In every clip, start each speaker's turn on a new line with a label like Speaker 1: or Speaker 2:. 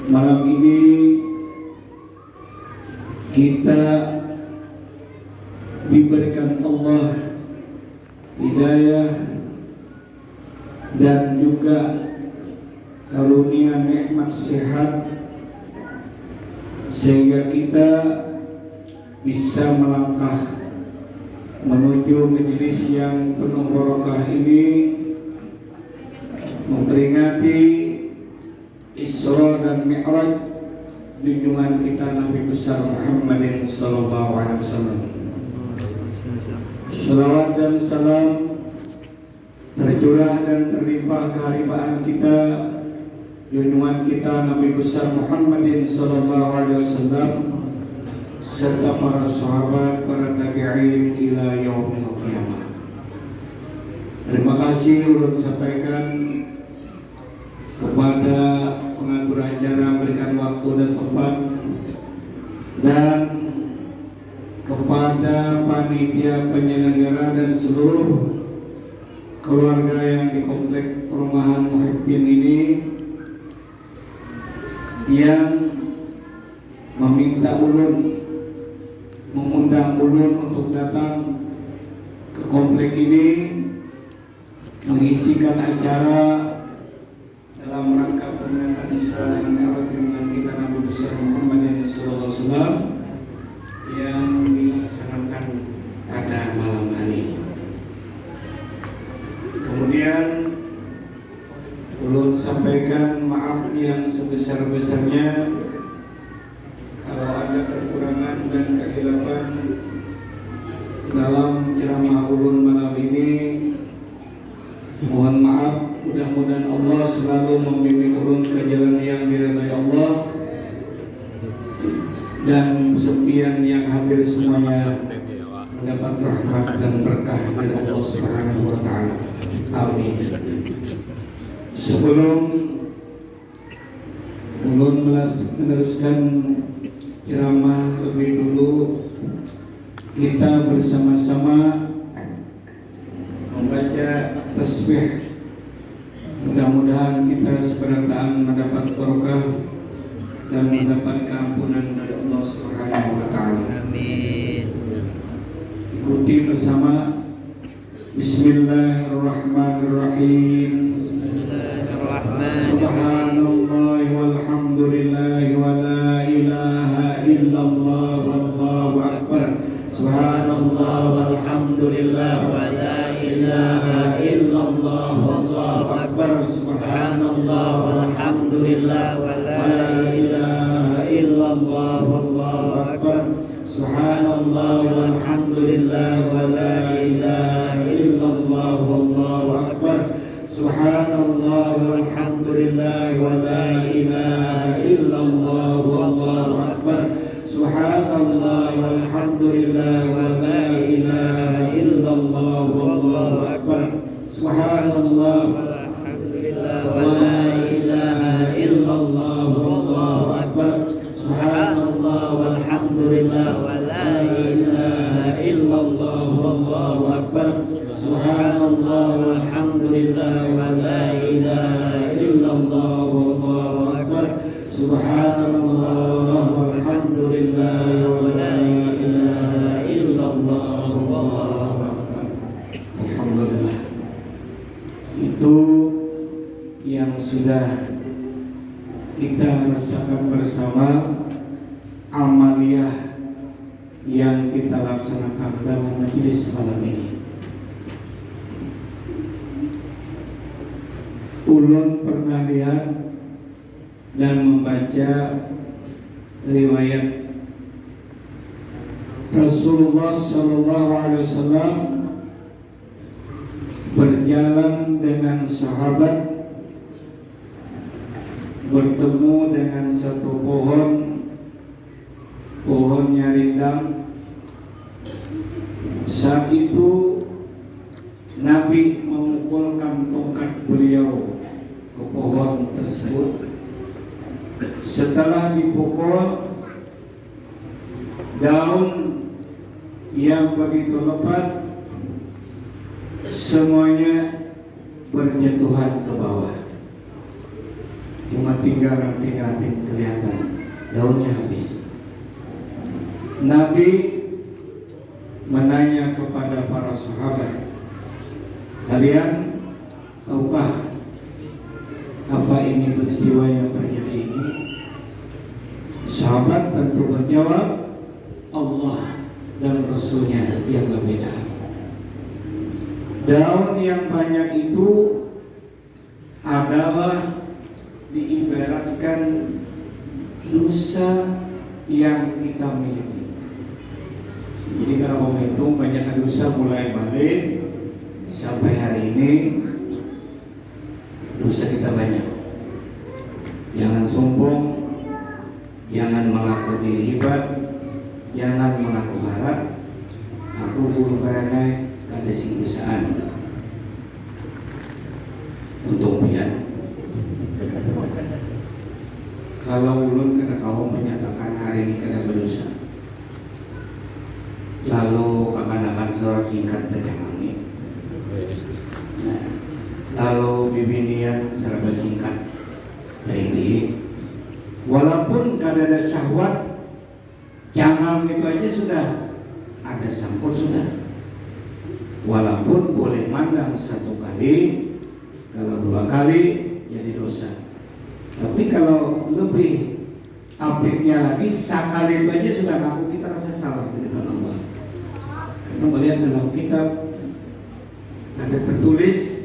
Speaker 1: Malam ini kita diberikan Allah hidayah dan juga karunia nikmat sehat sehingga kita bisa melangkah menuju majelis yang penuh barokah ini, memperingati Isra dan Mi'raj junjungan kita Nabi besar Muhammadin sallallahu alaihi wasallam. Salawat dan salam tercurah dan terlimpah keharibaan kita junjungan kita Nabi besar Muhammadin sallallahu alaihi wasallam serta para sahabat, para tabi'in ila yaumil qiyamah. Terima kasih ulun sampaikan kepada pengatur acara berikan waktu dan tempat, dan kepada panitia penyelenggara dan seluruh keluarga yang di komplek perumahan Muhibbin ini yang meminta ulun, mengundang ulun untuk datang ke komplek ini mengisikan acara dalam rangka peringatan Isra dan Mi'raj dengan kita Nabi besar Muhammad sallallahu alaihi wasallam yang dilaksanakan pada malam hari ini. Kemudian ulun sampaikan maaf yang sebesar-besarnya kalau ada kekurangan dan kehilapan dalam ceramah ulun malam ini. Mohon maaf, mudah-mudahan Allah selalu membimbing ulun ke jalan yang diridhai Allah, dan sepian yang hadir semuanya mendapat rahmat dan berkah dari Allah Subhanahu wa taala. Amin. Sebelum ulun meneruskan ceramah, lebih dulu kita bersama-sama membaca tasbih. Mudah-mudahan kita seberantaan mendapat berkah dan mendapat keampunan dari Allah Subhanahu wa taala. Amin. Ikuti bersama. Bismillahirrahmanirrahim. Subhanallah walhamdulillah wa la ilaha illallah wallahu akbar. Subhanallah walhamdulillah wa la ilaha illallah wallahu akbar. Subhanallah walhamdulillah wa la ilaha illallah wallahu akbar. Subhanallah walhamdulillah wa la ilaha illallah wallahu akbar. Subhanallah walhamdulillah wa la ilaha illallah wallahu akbar. Subhanallah walhamdulillah wa la ilaha illallah wallahu akbar. Subhanallah walhamdulillah wa la ilaha illallah wallahu akbar. Subhanallah walhamdulillah wa la ilaha illallah wallahu akbar. Subhanallah walhamdulillah wa la ilaha illallah wallahu akbar. Subhanallah walhamdulillah wa la ilaha illallah wallahu akbar. Alhamdulillah. Itu yang sudah kita rasakan bersama, amaliyah yang kita laksanakan dalam majelis malam ini. Ulun pernah lihat dan membaca riwayat Rasulullah sallallahu alaihi wasallam berjalan dengan sahabat, bertemu dengan satu pohonnya rindang. Saat itu Nabi memukulkan tongkat beliau ke pohon tersebut. Setelah dipukul, daun yang begitu lebat semuanya berjatuhan ke bawah. cuma tinggal ranting-ranting kelihatan, daunnya habis. Nabi menanya kepada para sahabat, kalian tahukah apa ini peristiwa yang terjadi ini? Sahabat tentu menjawab, Allah dan Rasulnya yang lebih tahu. Daun yang banyak itu adalah diibaratkan dosa yang kita miliki. Jadi kalau menghitung banyak dosa mulai balik sampai hari ini, dosa kita banyak. Jangan sombong, jangan mengaku diri hebat, jangan mengaku harap. Aku bulu karena ada singkusaan untuk pian. Kalau ulun kena kau menyatakan hari ini kena berdosa, lalu kapan-kapan secara singkat terjangangi, lalu bibinian secara bersingkat jadi walaupun kadang ada syahwat jangan itu aja sudah ada sangkut sudah, walaupun boleh mandang satu kali, kalau dua kali jadi dosa. Tapi kalau lebih apiknya lagi, sekali itu aja sudah ngaku kita rasa salah di depan Allah. Karena melihat dalam kitab ada tertulis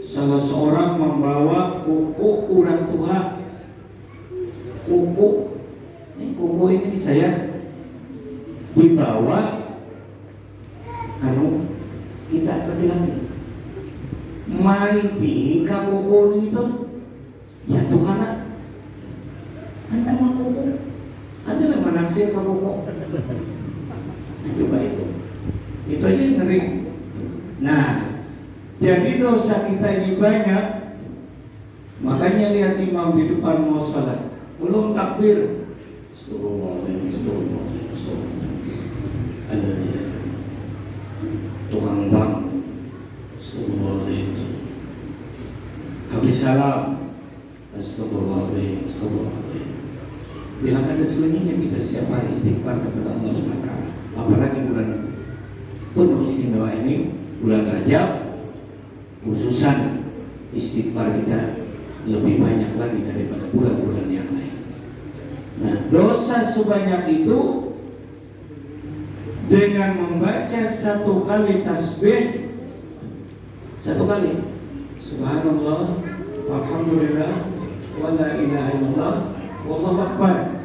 Speaker 1: salah seorang membawa kuku orang tua, kuku ini saya dibawa anu kita lagi mari bika kuku ini tuh ya Tuhan anda mah kuku adalah menaksir ke kuku coba itu aja yang ngeri. Nah, jadi dosa kita ini banyak, makanya lihat imam di depan mau salat belum takbir ada tukang bank habis salam astagfirullahaladzim. Bilang ada sunyinya kita setiap hari istighfar kepada Allah SWT. Apalagi bulan penuh istimewa ini, bulan Rajab, khususan istighfar kita lebih banyak lagi daripada bulan-bulan yang lain. Nah, dosa sebanyak itu dengan membaca satu kali tasbih, satu kali subhanallah alhamdulillah wa la ilaha illallah wallahu akbar,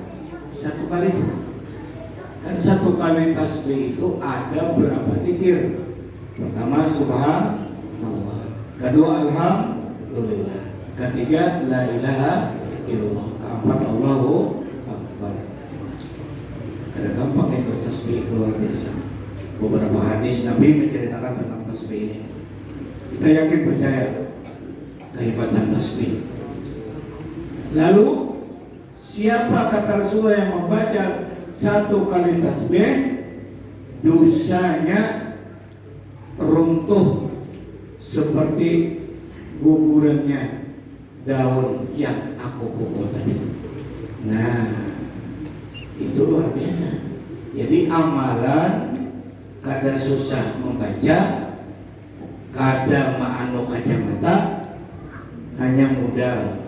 Speaker 1: satu kali itu. Dan satu kali tasbih itu ada berapa zikir? Pertama subhanallah, kedua alhamdulillah, ketiga la ilaha illallah, keempat Allahu akbar. Ada gampang itu tasbih itu luar biasa. Beberapa hadis Nabi menceritakan tentang tasbih ini. Kita yakin percaya kehebatan tasbih. Lalu siapa kata Rasulullah yang membaca satu kali tasbih, dosanya runtuh seperti gugurannya daun yang aku pukul tadi. Nah, itu luar biasa. Jadi amalan kada susah membaca, kada ma'anu kacamata, hanya modal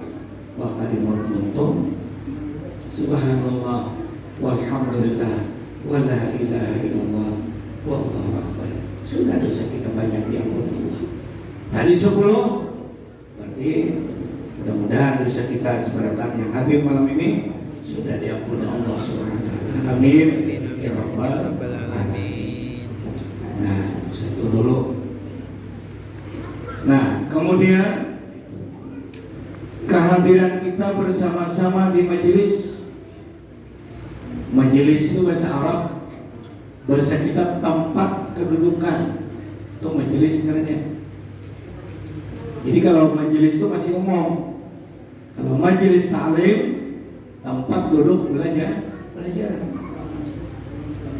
Speaker 1: bakarimun untung subhanallah walhamdulillah wa la ilaha illallah wallahu akbar. Sudah dosa kita banyak diampuni Allah. Tadi 10, berarti mudah-mudahan dosa kita seberatan yang hadir malam ini sudah diampuni Allah SWT. Amin ya rabbal alamin. Nah, satu dulu. Nah, kemudian kehadiran kita bersama-sama di majelis. Majelis itu bahasa Arab, bahasa kita tempat kedudukan. Itu majelis sebenarnya. Jadi kalau majelis itu masih umum. Kalau majelis ta'lim, tempat duduk belajar.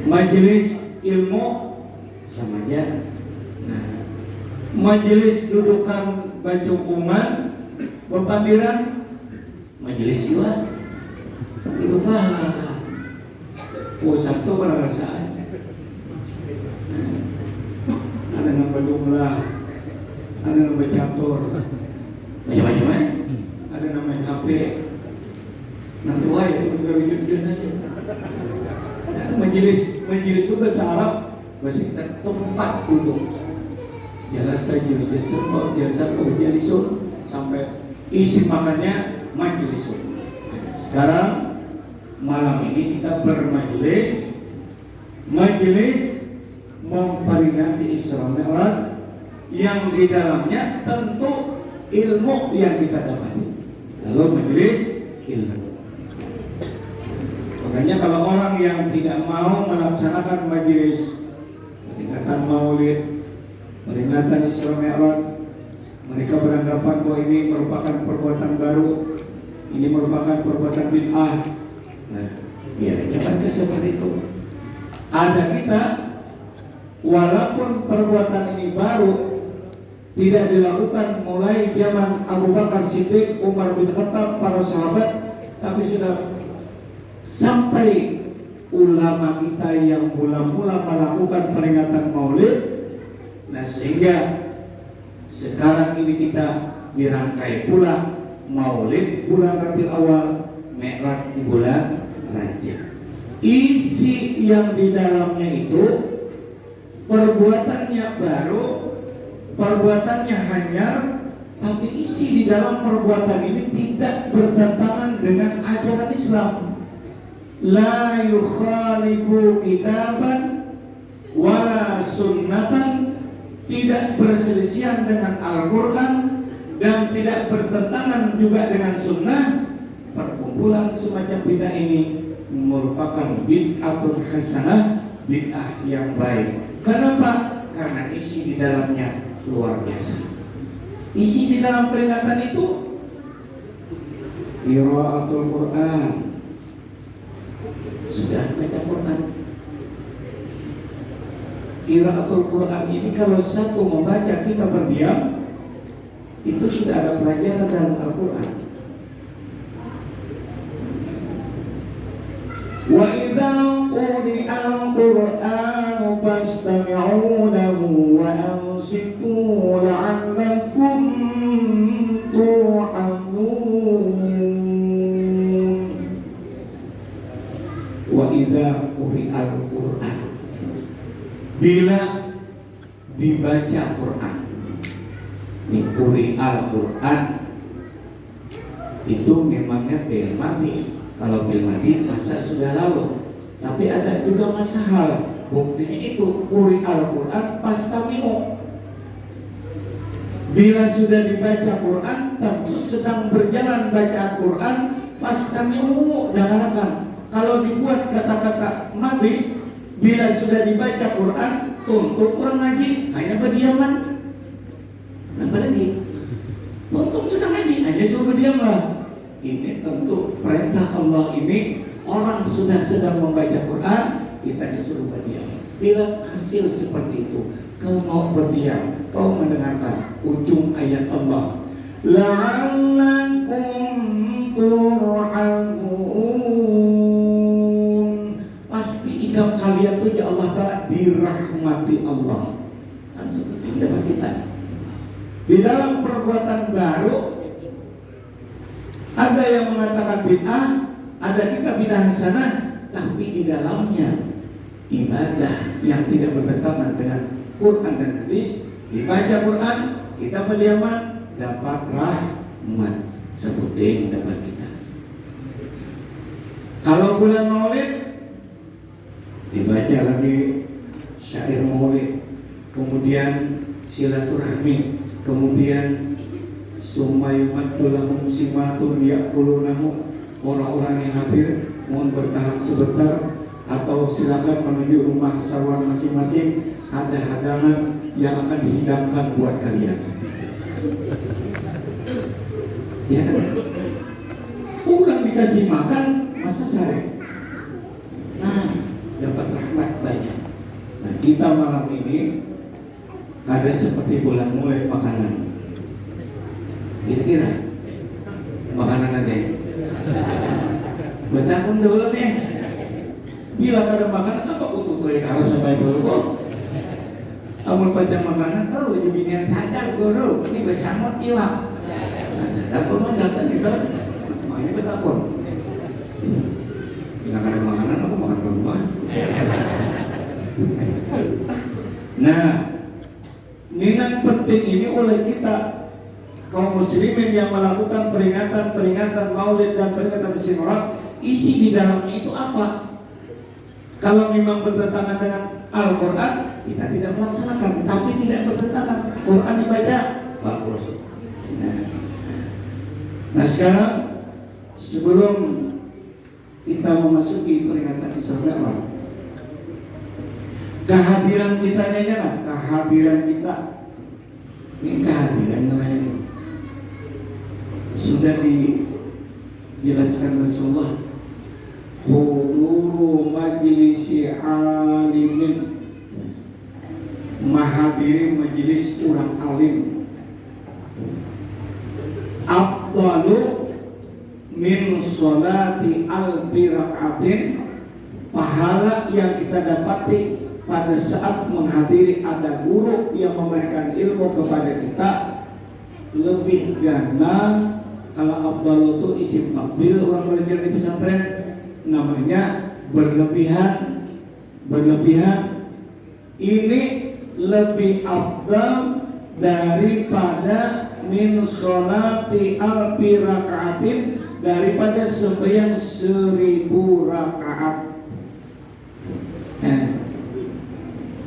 Speaker 1: Majelis ilmu sama aja. Nah, majelis dudukan baca kuman berpandiran majelis juga. Itu mah Sabtu pada rasaan. Ada nama jumlah, ada nama catur, macam-macam. Ada nama HP. Nanti wae itu berujud-ujud aja. Majelis juga searab bahasa kita tempat duduk. Jalasa jalisun sampai isi makannya majlisun. Sekarang malam ini kita bermajelis, memperingati Isra Mi'raj yang di dalamnya tentu ilmu yang kita dapati. Lalu majelis ilmu. Makanya kalau orang yang tidak mau melaksanakan majelis peringatan Maulid, peringatan Isra Mi'raj, mereka beranggapan bahwa ini merupakan perbuatan baru, ini merupakan perbuatan bid'ah. Nah, biarnya mereka seperti itu. Ada kita, walaupun perbuatan ini baru, tidak dilakukan mulai zaman Abu Bakar Siddiq, Umar bin Khattab, para sahabat, tapi sudah sampai ulama kita yang mula-mula melakukan peringatan Maulid. Nah, sehingga sekarang ini kita dirangkai pula Maulid bulan Rabiul Awal, Mi'raj di bulan Rajab. Isi yang di dalamnya itu perbuatannya baru, perbuatannya hanyar, tapi isi di dalam perbuatan ini tidak bertentangan dengan ajaran Islam. La yukhalifu kitaban wala sunnatan, tidak berselisihan dengan Al-Quran dan tidak bertentangan juga dengan sunnah. Perkumpulan semacam bid'ah ini merupakan bid'atun hasanah, bid'ah yang baik. Kenapa? Karena isi di dalamnya luar biasa. Isi di dalam peringatan itu qiraatul Quran. Sudah baca Quran. Qiraatul Quran ini kalau satu membaca kita berdiam, itu sudah ada pelajaran dalam Al-Quran. Wa idza quri'a al-Qur'anu fastami'u lahu wa ansitu la'allakum turhamun. Wa idza quri'a al-Qur'an, bila dibaca Quran, ini quri'al Quran itu memangnya fi'il madhi. Kalau fi'il madhi masa sudah lalu, tapi ada juga masa hal. Buktinya itu quri'al Quran fastami'u. Bila sudah dibaca Quran, tentu sedang berjalan bacaan Quran, fastami'u, dengarkan. Kalau dibuat kata-kata madhi, bila sudah dibaca Quran, tuntut orang ngaji, hanya berdiaman. Apa lagi? Tuntut sudah ngaji, hanya suruh berdiamlah. Ini tentu perintah Allah ini. Orang sudah sedang membaca Quran, kita disuruh berdiam. Bila hasil seperti itu, kau mau berdiam, kau mendengarkan ujung ayat Allah, la'allakum turhamun, pasti ikam kalian tuh ya Allah Ta'ala dirahmati Allah. Kan seperti itu dapat kita. Di dalam perbuatan baru ada yang mengatakan bid'ah, ada kita bid'ah hasanah, tapi di dalamnya ibadah yang tidak bertentangan dengan Quran dan hadis. Dibaca Quran, kita berdiaman, dapat rahmat seperti dapat kita. Kalau bulan Maulid, dibaca lagi syair Maulid, kemudian silaturahmi, kemudian sumayumatulahum simatun ya'kulunahu, orang-orang yang hadir mohon bertahan sebentar atau silakan menuju rumah sawan masing-masing, ada hadangan yang akan dihidangkan buat kalian. Ya kan? Pulang dikasih makan masa sare. Nah, dapat rahmat banyak. Nah, kita malam ini ada seperti bulan mulai makanan. Kira-kira makanan ada Betakun dulu nih. Bila ada makanan apa kututuin harus sampai dulu. Amun pajang makanan tahu jebinian sadar guru ini bersama iwak. Nah sadar kok datang gitu. Makanya betakun. Bila ada makanan aku makan ke rumah. Nah, minat penting ini oleh kita kaum muslimin yang melakukan peringatan maulid dan peringatan Syirah, isi di dalamnya itu apa? Kalau memang bertentangan dengan Al-Quran, kita tidak melaksanakan, tapi tidak bertentangan. Quran dibaca, bagus. Nah sekarang sebelum kita memasuki peringatan Isra Mi'raj, kehadiran kita aja, kehadiran kita ini kehadiran namanya ini. Sudah dijelaskan Rasulullah, huduru majlisi alimin, menghadiri majelis orang alim, afdalu min sholati alfi rakaatin, pahala yang kita dapati pada saat menghadiri ada guru yang memberikan ilmu kepada kita lebih ganda. Kalau afdal itu isim tafdil, orang belajar di pesantren namanya berlebihan. Ini lebih afdal daripada min sholati alfi rakaatin, daripada sembahyang 1000 rakaat.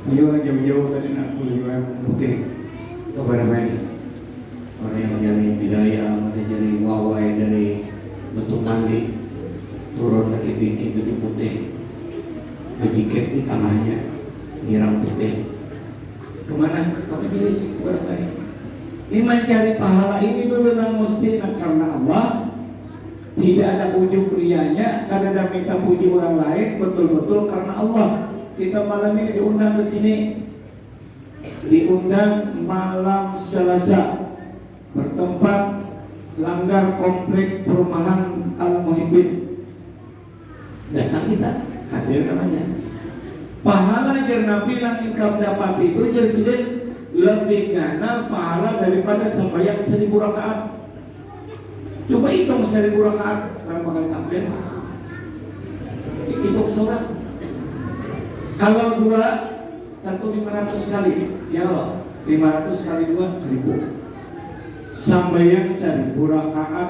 Speaker 1: Ayo orang jauh-jauh tadi nak kuliah orang putih kepada mereka, orang yang dari bidaya, ada dari wawai, dari bentuk mandi, turun ke bini itu putih, begiket di tanahnya, nyiram putih. Kemana? Ke majelis kepada ini mencari pahala ini dulu nang mesti karena Allah. Tidak ada ujub rianya, kadang minta puji orang lain, betul-betul karena Allah. Kita malam ini diundang ke sini, diundang malam Selasa bertempat langgar komplek perumahan Al-Muhibbin. Datang kita, hadir namanya. Pahala jer Nabi yang ingkap dapat itu jer sidin lebih gana pahala daripada sembahyang 1000 rakaat. Coba hitung 1000 rakaat berapa kali takbir? Hitung seorang. Kalau 2 tentu 500 kali. Ya Allah, 500 kali 2 1000. Sambayang 1000 rakaat,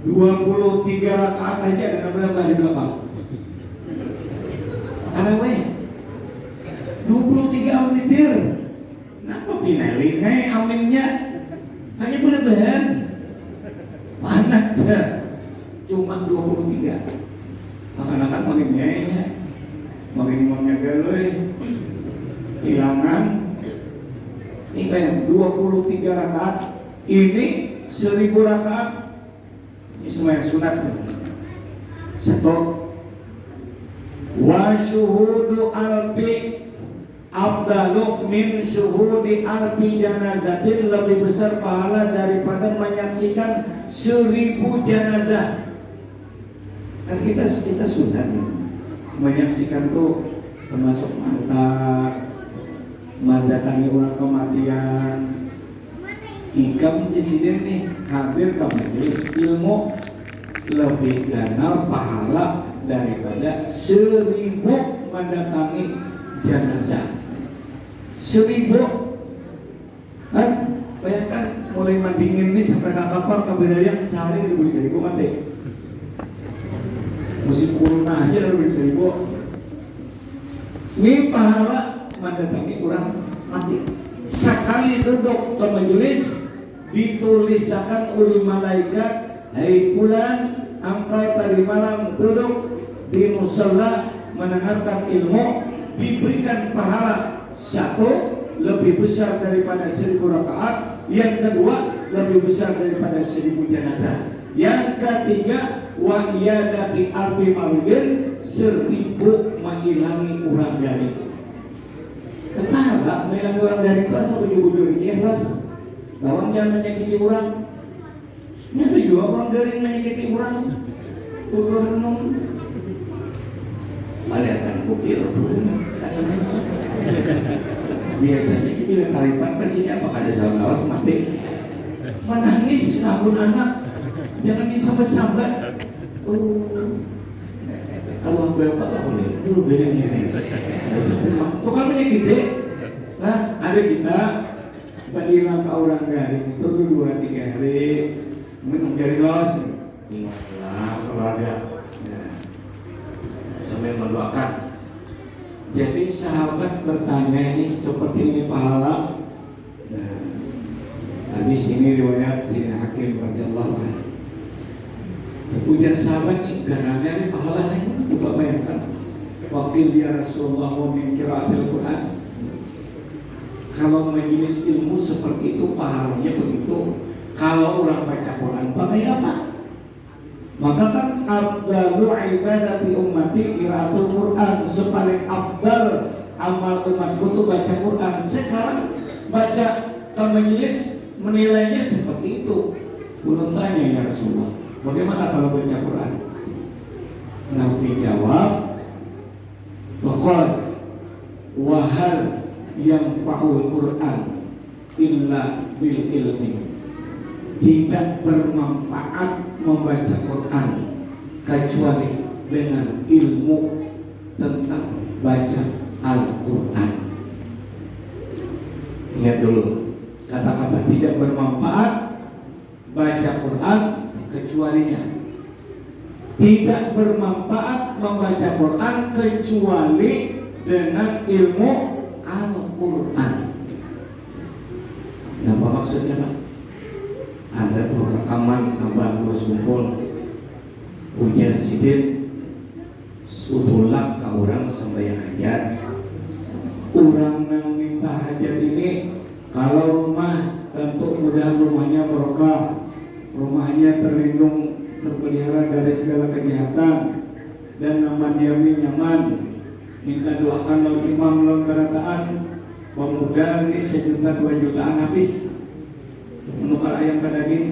Speaker 1: 23 rakaat aja ada berapa di belakang? Tarawih 23 witir. Kenapa pinalingai aminnya? Hanya benar-benar panas dah. Cuma 23. Akan-akan makin nyainya, makin imamnya galoi, hilangan. Ini kayak 23 rakaat. Ini 1000 rakaat. Ini semua yang sunat. Satu. Wa syuhudu alfi afdalu min syuhudi alfi janazatin, lebih besar pahala daripada menyaksikan 1000 jenazah. Kan kita sudah menyaksikan tuh, termasuk mendatangi orang kematian. Ikam disini nih hadir ke majelis ilmu, lebih gana pahala daripada 1000 mendatangi jenazah. 1000 kan? Bayangkan mulai mandingin nih sampai ke kapal ke Bidayang sehari udah beli 1000 mati. Musim corona aja udah beli 1000. Ini pahala mendatangi orang mati. Sekali duduk ke majelis ditulisakan oleh malaikat, hai fulan, engkau tadi malam duduk di musalla mendengarkan ilmu, diberikan pahala 1 lebih besar daripada 1000 rakaat, yang kedua lebih besar daripada 1000 jenazah, yang ketiga wa iyadati alfi maridin, 1000 menghilangi orang garing. Kenapa menghilangi orang garing itu asal bujur-bujur ikhlas, lawan jangan menyakiti orang. Ini ada juga orang garing menyakiti orang. Kudu renung Biasanya kita taripan pastinya apa ada salam lawas mati menangis ngabun anak jangan disambat-sambat. Kalau bapak lah boleh dulu bedanya nih tuh kan punya kita nah ada kita hilang ke orang garing itu 2-3 hari minum jari los ingatlah keluarga sambil mendoakan. Jadi sahabat bertanya ini seperti ini pahala. Nah, tadi sini riwayat sini Hakim radhiyallahu anhu. Ujar sahabat nih gananya nih pahala nih. Coba bayangkan. Wakil dia Rasulullah min qiraatil Quran. Kalau majelis ilmu seperti itu pahalanya begitu. Kalau orang baca Quran pakai apa? Maka kan afdalu ibadati ummati qiraatul Quran, sepaling afdal amal umatku itu baca Quran. Sekarang baca ke majelis menilainya seperti itu. Belum tanya ya Rasulullah, bagaimana kalau baca Quran? Nabi jawab, waqad wahal yang fa'ul Quran illa bil ilmi. Tidak bermanfaat membaca Quran kecuali dengan ilmu tentang baca Al-Quran. Ingat dulu, kata-kata tidak bermanfaat baca Quran kecualinya. Tidak bermanfaat membaca Quran kecuali dengan ilmu Al-Quran. Nah, apa maksudnya Pak? Ada tuh rekaman abah terus kumpul ujar sidin sutulak ke orang sembahyang hajat. Orang yang minta hajat ini kalau rumah tentu mudah rumahnya barokah, rumahnya terlindung terpelihara dari segala kejahatan dan nama diami nyaman. Minta doakan lawan imam lawan berataan pemuda ini 1 juta 2 jutaan habis menukar ayam ke daging.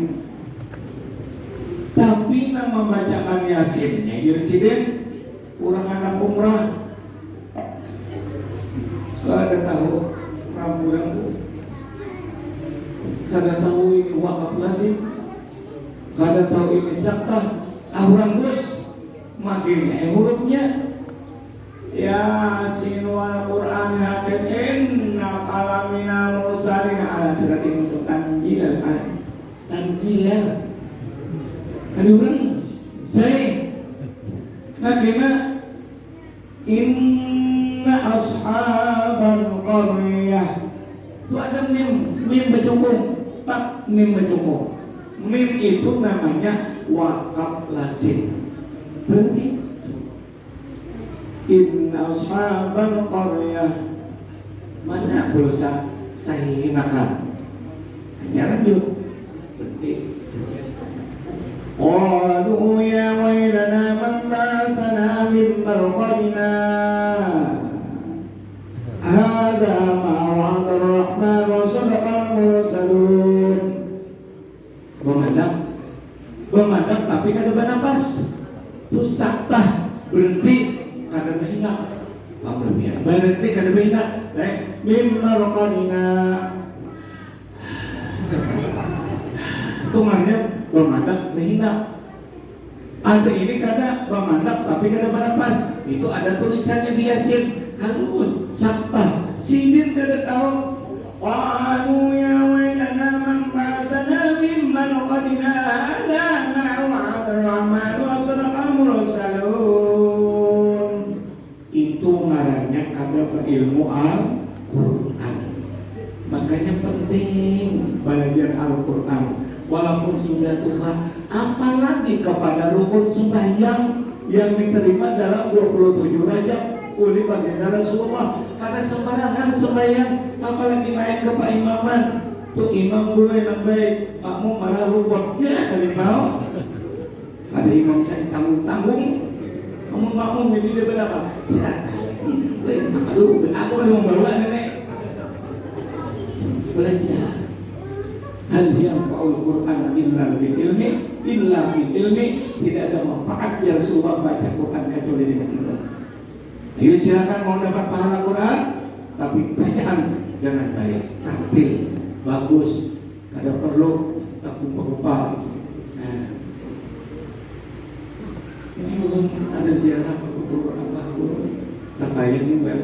Speaker 1: Tapi nama bacakan Yasinnya Yersiden kurang anak umrah. Kada tahu rambu-rambu, kada tahu ini wakaf lazim, kada tahu ini saktah. Orang gus makinnya hurufnya Yasin wal Qur'anil hakim inna kalamina mursalin ala siratin mustaqim tanjilan. Ada orang Zain nakina inna ashabal qaryah itu ada mim berjungkung tak mim berjungkung. Mim itu namanya wakaf lazim. Berhenti. Inna ashabal qaryah mana pulsa sahinakan hanya lanjut berhenti. Qalu ya wailana man batana min marqadina hadha ma wa'ada ar-rahman wa sadaqa al-mursalun. Memandang tapi kada bernapas itu saktah berhenti kada berhina berhenti kada berhina mimma raqadina tungannya memandang berhina. Ada ini kada memandang tapi kada bernapas, itu ada tulisannya di Yasin halus saktah. Sidin kada tahu qalu ya wailana man ba'dana mimma raqadina hadha ma wa'ada ar-rahman wa sadaqa al-mursalun. Itu ngarannya kada berilmu Al-Quran. Makanya penting belajar Al-Quran walaupun sudah Tuhan, apalagi kepada rukun sembahyang yang diterima dalam 27 Rajab oleh baginda Rasulullah. Karena sembarangan sembahyang, apalagi naik ke paimaman tuh imam guru yang baik, makmum malah rukun ya kali mau. Ada imam saya tanggung-tanggung, makmum jadi dia berapa? Silakan. Aduh, aku ada membawa nenek belajar. Hal yang fa'ul Quran illa bil ilmi, tidak ada manfaat ya Rasulullah baca Quran kecuali dengan ilmu. Ayo silakan mau dapat pahala Quran, tapi bacaan dengan baik, tampil bagus, kada perlu tak kumpul-kumpul. Nah, ini belum ada ziarah ke kubur Abah Guru, tak kayak ini Mbak.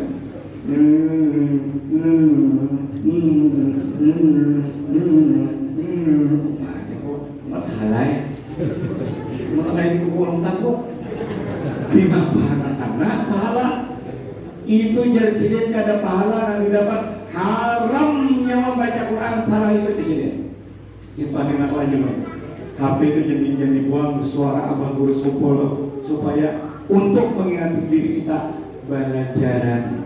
Speaker 1: Aja kok masalah ya. Mulai di kubur takut. Di mana karena pahala itu jadi sidin kada pahala yang didapat haram nyawa baca Quran salah itu di sini. Simpan enak lagi loh. HP itu jadi buang suara Abah Guru Supolo supaya untuk mengingati diri kita belajaran.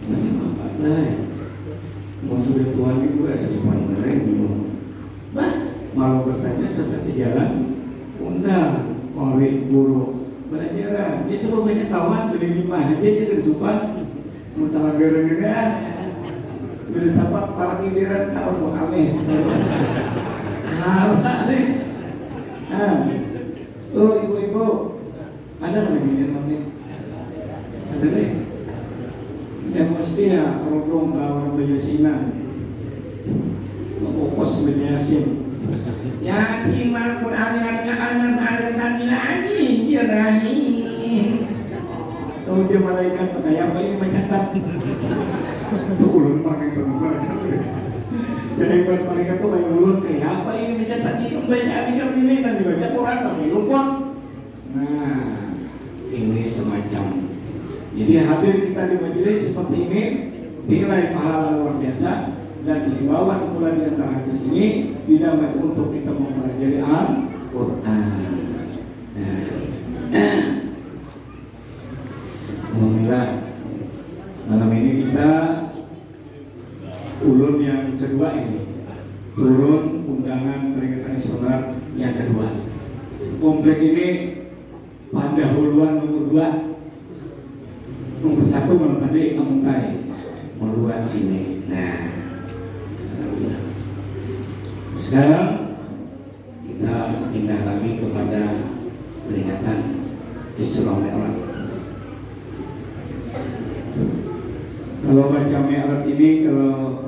Speaker 1: Apa lah? Mau sudah tuan itu ada simpan mereka bingung. Bah, malu bertanya sesat di jalan. Undang oleh guru belajaran. Dia coba banyak kawan dari 5 aja dari Supan. Masalah gereng ini bila sahabat para giliran apa buat aneh. Apa nih? Oh ibu-ibu, ada nggak giliran nih? Ada nih. Ya mesti ya kalau dong orang bayasinan, fokus bayasin. Ya si Al-Quran yang ada lagi ya rahim. Oh dia malaikat kayak apa ini mencatat. Tuh ulun pakai belajar. Jadi buat malaikat tuh kayak ulun kayak apa ini mencatat itu bacaan ini dan dibaca Quran tapi lupa. Nah ini semacam. Jadi hadir kita di majelis seperti ini nilai pahala luar biasa. Dan himbauan pula di antara hadis ini tidak untuk kita mempelajari Al-Quran. Alhamdulillah malam ini kita ulun yang kedua ini turun undangan peringatan Islam yang kedua. Komplek ini pada huluan nomor 2, nomor 1 malam tadi Amungkai huluan sini. Nah. Sekarang kita pindah lagi kepada peringatan Isra Mi'raj. Kalau baca Mi'raj ini, kalau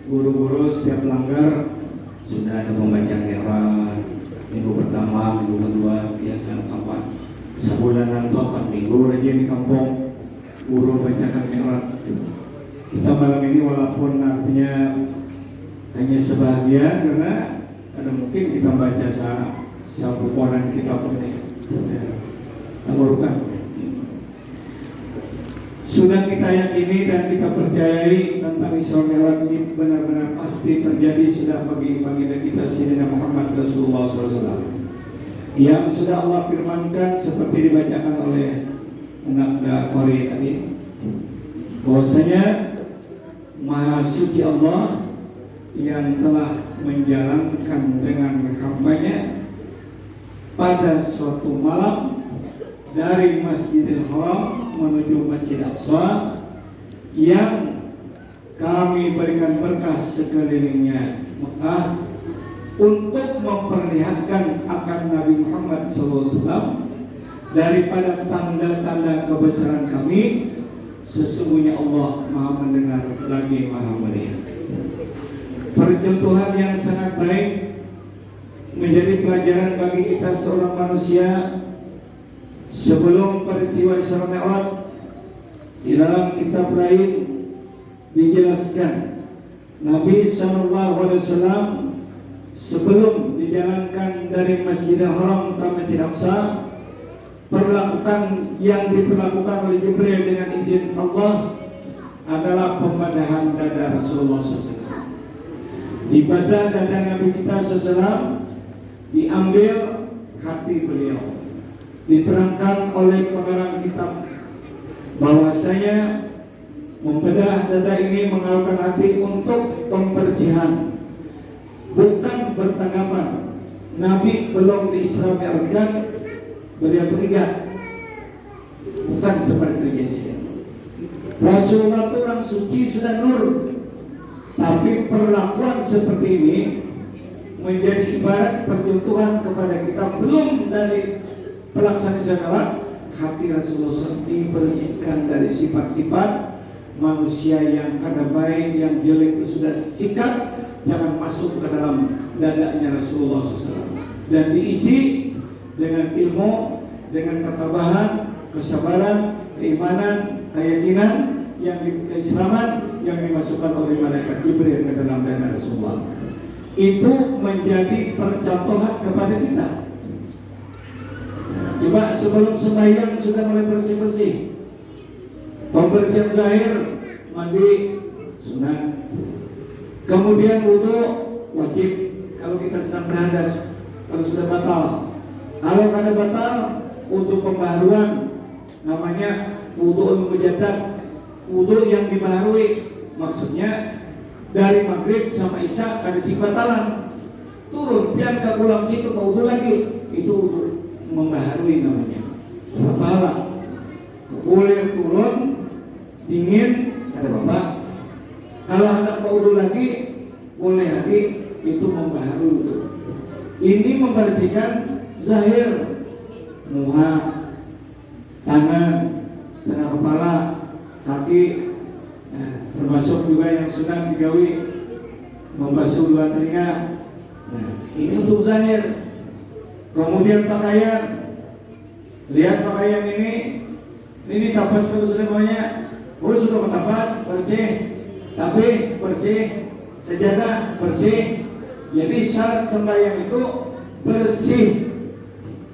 Speaker 1: guru-guru setiap langgar sudah ada membaca Mi'raj minggu pertama, minggu kedua, yang keempat, sebulanan atau 4 minggu aja di kampung guru bacakan Mi'raj. Kita malam ini walaupun artinya hanya sebagian karena ada mungkin kita baca satu ponan kitab ini tenggorokan. Sudah kita yakini dan kita percayai tentang Isra Mi'raj ini benar-benar pasti terjadi sudah bagi baginda kita Sayyidina Muhammad Rasulullah SAW yang sudah Allah firmankan seperti dibacakan oleh anak Qori tadi bahwasanya Maha Suci Allah yang telah menjalankan dengan hambanya pada suatu malam dari Masjidil Haram menuju Masjid Aqsa yang kami berikan berkah sekelilingnya Mekah untuk memperlihatkan akan Nabi Muhammad SAW daripada tanda-tanda kebesaran kami. Sesungguhnya Allah Maha mendengar lagi Maha melihat. Percontohan yang sangat baik menjadi pelajaran bagi kita seorang manusia. Sebelum peristiwa Isra Mi'raj di dalam kitab lain dijelaskan Nabi SAW sebelum dijalankan dari Masjidil Haram ke Masjid Aqsa, perlakukan yang diperlakukan oleh Jibril dengan izin Allah adalah pembadahan dada Rasulullah SAW. Ibadah dada Nabi kita SAW diambil hati beliau. Diterangkan oleh pengarang kitab bahwasanya membedah dada ini mengalukan hati untuk pembersihan, bukan bertanggapan. Nabi belum diisra mi'rajkan, beliau terikat, bukan seperti itu biasanya. Rasulullah itu orang suci sudah nur, tapi perlakuan seperti ini menjadi ibarat percontohan kepada kita belum dari pelaksanaan sholat hati Rasulullah SAW dibersihkan dari sifat-sifat manusia yang kada baik, yang jelek itu sudah sikat, jangan masuk ke dalam dadanya Rasulullah SAW, dan diisi dengan ilmu, dengan ketabahan, kesabaran, keimanan, keyakinan, yang keislaman yang dimasukkan oleh malaikat Jibril ke dalam dada Rasulullah. Itu menjadi percontohan kepada kita. Coba sebelum sembahyang sudah mulai bersih-bersih. Pembersihan zahir, mandi sunat. Kemudian wudu wajib kalau kita sedang berhadas, kalau sudah batal. Kalau kada batal, untuk pembaharuan namanya wudu mujaddad, wudu yang dibaharui. Maksudnya dari maghrib sama isya kada sih batalan, turun pian ke ulang situ mau wudu lagi, itu wudu membaharui namanya. Pahala kulit turun dingin kada apa-apa. Kalau hendak mau wudu lagi boleh lagi, itu membaharui wudu. Ini membersihkan zahir, muha, tangan, setengah kepala, kaki, termasuk juga yang sedang digawi membasuh dua telinga. Nah, ini untuk zahir. Kemudian pakaian, lihat pakaian ini tapas kalau sudah maunya, sudah ketapas bersih, tapi bersih, sejadah bersih. Jadi syarat sembahyang itu bersih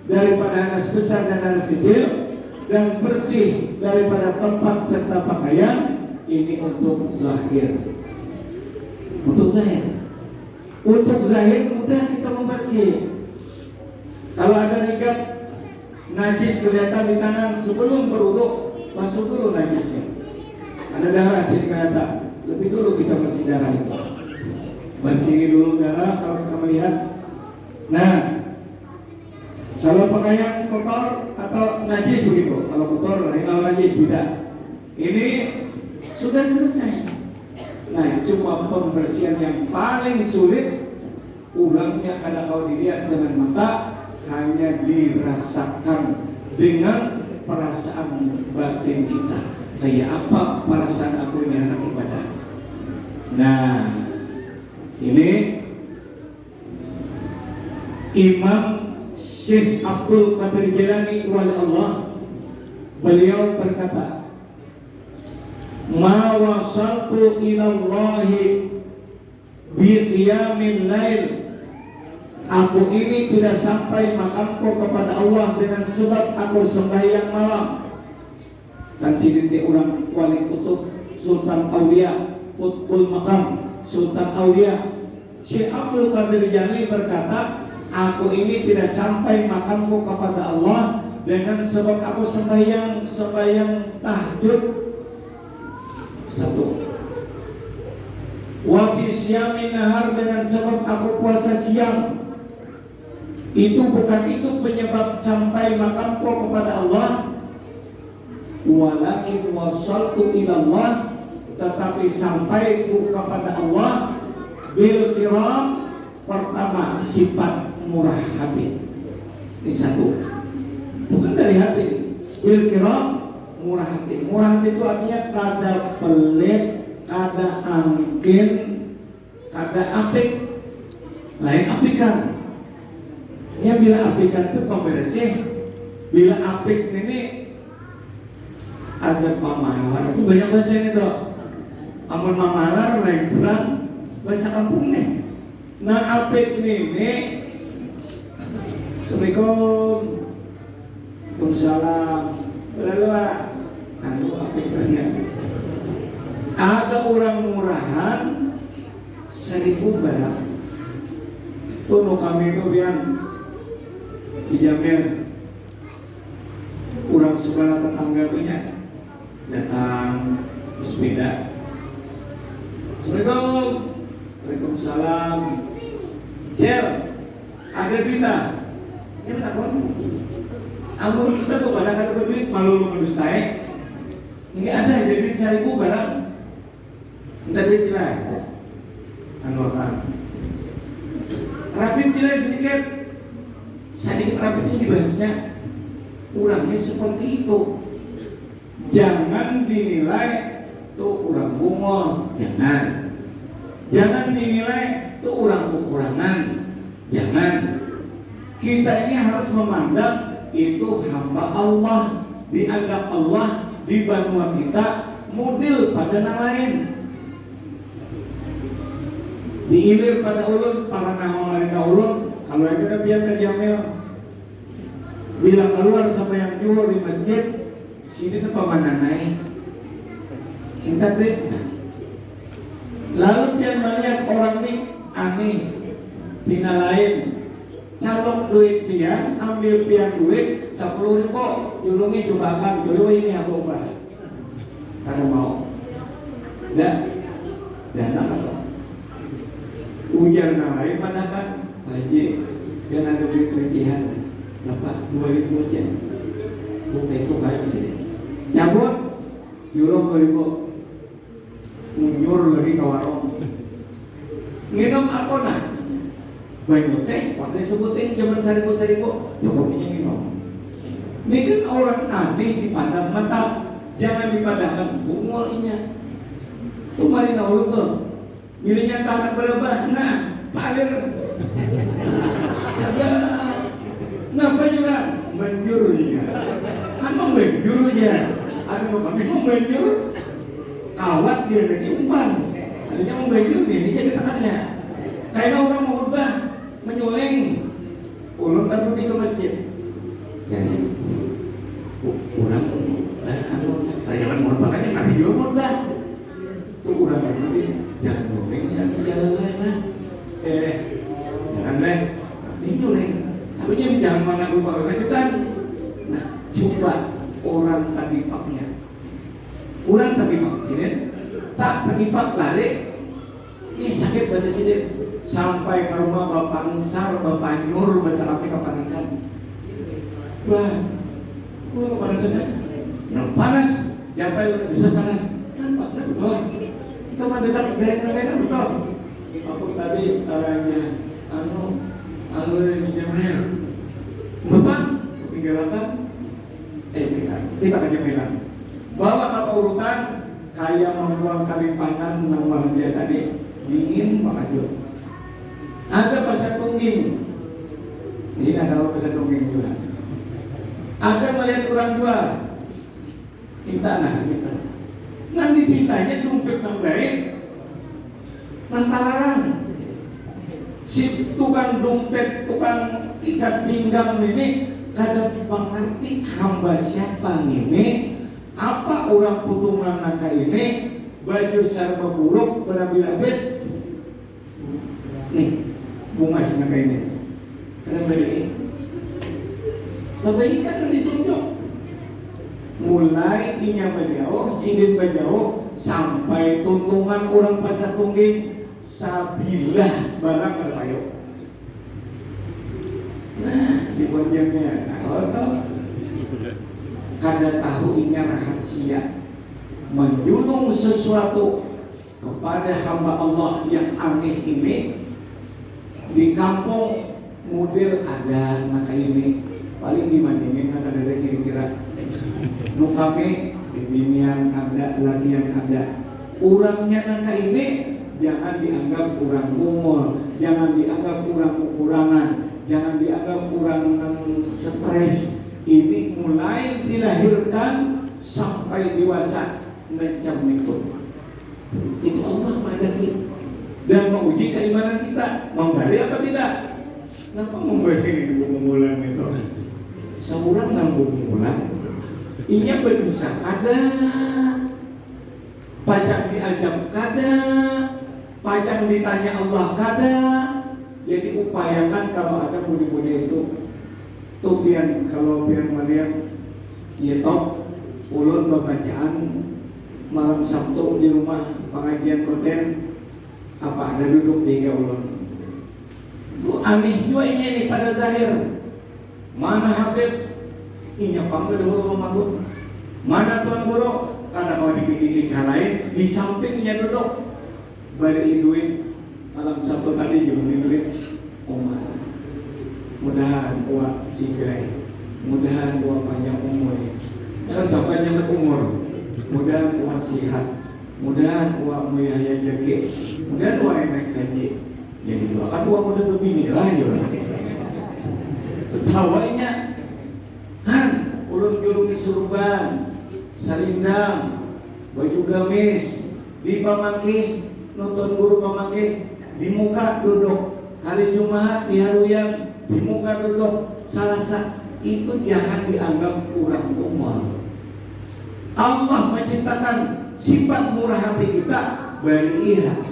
Speaker 1: daripada hadas besar dan hadas kecil, dan bersih daripada tempat serta pakaian. Ini untuk zahir. Untuk zahir. Untuk zahir mudah kita membersih. Kalau ada rigat najis kelihatan di tangan, sebelum berwudu basuh dulu najisnya. Ada darah sini kelihatan, lebih dulu kita bersih darah itu. Bersih dulu darah kalau kita melihat. Nah, kalau pakaian kotor atau najis begitu, kalau kotor lain, kalau najis beda. Ini sudah selesai. Nah, cuma pembersihan yang paling sulit, ulangnya kada kau dilihat dengan mata, hanya dirasakan dengan perasaan batin kita. Kayak apa perasaan aku ini anak ibadah. Nah, ini Imam Syekh Abdul Qadir Jilani wali Allah, beliau berkata, ma wasaltu ilallahi bi qiyamil lail, aku ini tidak sampai makamku kepada Allah dengan sebab aku sembahyang malam. Kan sidinti orang wali kutub Sultan Aulia, Qutbul Maqam, Sultan Aulia Syekh Abdul Qadir Jilani berkata, aku ini tidak sampai makamku kepada Allah dengan sebab aku sembahyang tahajud. Satu, wa bisyamin nahar, dengan sebab aku puasa siang. Itu bukan itu penyebab sampai makamku kepada Allah. Walakin wasaltu ilallah, tetapi sampaiku kepada Allah bil kiram. Pertama, sifat murah hati. Ini satu, bukan dari hati. Bil kiram, murah hati. Murah hati itu artinya kada pelit, kada angkin, kada apik. Lain apikan. Ya, bila apikan itu pembersih, bila apik ini ada pamalar. Itu banyak bahasa ini tuh. Amun mamalar lain pulang bahasa kampungnya. Nah, apik ini Assalamualaikum, Waalaikumsalam, lalu apik banyak. Ada orang murahan 1000 barang. Tuh kami itu biar dijamin orang sebelah tetangga tuhnya datang bersepeda. Assalamualaikum, Waalaikumsalam. Jel, ada berita. Ini takut. Amun kita tuh pada kada berduit, malu lu mendustai. Ini ada aja duit 1000 barang. Minta duit cilai. Anuakan. Rapin cilai sedikit rapin ini dibahasnya. Orangnya seperti itu. Jangan dinilai tuh orang bungol, jangan dinilai tuh orang kekurangan, jangan. Kita ini harus memandang itu hamba Allah, dianggap Allah di banua kita model pada yang lain. Diilir pada ulun, para nama mereka ulun, kalau aja udah biar ke Jamil, bila keluar sama yang juhur di masjid, sini tuh pamanah naik, minta duit. Lalu dia melihat orang ini aneh, pina lain, calok duit dia, ambil pian duit 10.000, julungi cobakan, dulu ini aku ubah, karena mau, dan apa? Ujar lain mana kan, Haji, dan ada duit recehan, dapat 2.000 aja, bukan itu kayak sini, cabut, julung 2.000, munyur lagi ke warung, nginum apa nah? Banyak teh, waktu disebutin zaman seribu, Jokowinya nginum. Ini kan orang aneh dipandang mata, jangan dipandangkan bungolnya. Tuh mari naulun tuh, milihnya tanah berubah, nah palir. Kagak, ngapa juga menjurunya? Apa menjurunya? Ada mau kami mau menjur, kawat dia lagi umpan, adanya mau menjur ini jadi tangannya. Kayak orang mau ubah, menyuling, ulun tadi ke masjid. Ya, orang tayangan mau ubah aja nggak jual mau ubah. Tuh orang tadi jangan nyuling, jangan jalan lain. Jangan lain, tapi nyuling. Tapi jangan mana ubah kelanjutan. Nah, coba orang tadi paknya, orang tadi pak sini, tak tadi pak lari, ini sakit pada sini. Sampai ke rumah bapak Nsar, bapak Nyur, bahasa api kepanasan. Bah, kok kepanasan? Nah, panas, sampai bisa panas. Nampak, nah betul. Kita mah dekat garing-garing, betul. Aku tadi taranya, jamnya. Bapak, ketinggalan. Kita aja bilang bahwa apa urutan kayak membuang kalipanan nomor dia tadi dingin Pak Ajo. Ada bahasa tungging, ini adalah bahasa tungging juga. Ada melihat orang jual, minta. Nanti pintanya dompet yang baik, nanti larang. Si tukang dompet, tukang ikat pinggang ini kadang mengerti hamba siapa ini, apa orang putungan naka ini, baju serba buruk berabil-abil. Nih, bunga sengaja ini. Kenapa ini? Kebaikan ditunjuk. Mulai inya bajau, sidin bajau, sampai tuntungan orang pasar tungging, sabilah barang ada payo. Nah, di bonjengnya, kada tahu inya rahasia menjulung sesuatu kepada hamba Allah yang aneh ini. Di kampung model ada naka ini paling dibandingin naka ada kira-kira nu kami di binian ada, lagian ada. Orangnya naka ini jangan dianggap kurang bungol, jangan dianggap kurang kekurangan, jangan dianggap kurang stres. Ini mulai dilahirkan sampai dewasa macam itu. Itu Allah madaki dan menguji keimanan kita, memberi apa tidak? Kenapa memberi di bulan itu? Seorang nambung bulan, inya berdosa kada, pajak diajak kada, pajak ditanya Allah kada. Jadi upayakan kalau ada budi-budi itu, tuh biar kalau biar melihat, ya top, ulun bacaan malam Sabtu di rumah pengajian konten. Apa ada duduk di ulun itu aneh juga ini pada zahir. Mana Habib inya panggil dahulu mamaku, mana tuan guru karena kalau dikit-dikit hal lain di sampingnya duduk beri duit malam Sabtu tadi juga duit mudahan buat si gay, mudahan buat panjang sampai nyampe umur. Mudah uang sihat, mudah uang muyahya jake, mudah uang enak gaji. Jadi kan uang udah lebih nilai juga. Tawainya, han, ulun julungi surban, salindang, baju gamis, di pamangki, nonton guru pamangki, di muka duduk, hari Jumat di Haruyan, di muka duduk, Salasa, itu jangan dianggap kurang umur. Allah menciptakan sifat murah hati kita bari'ah.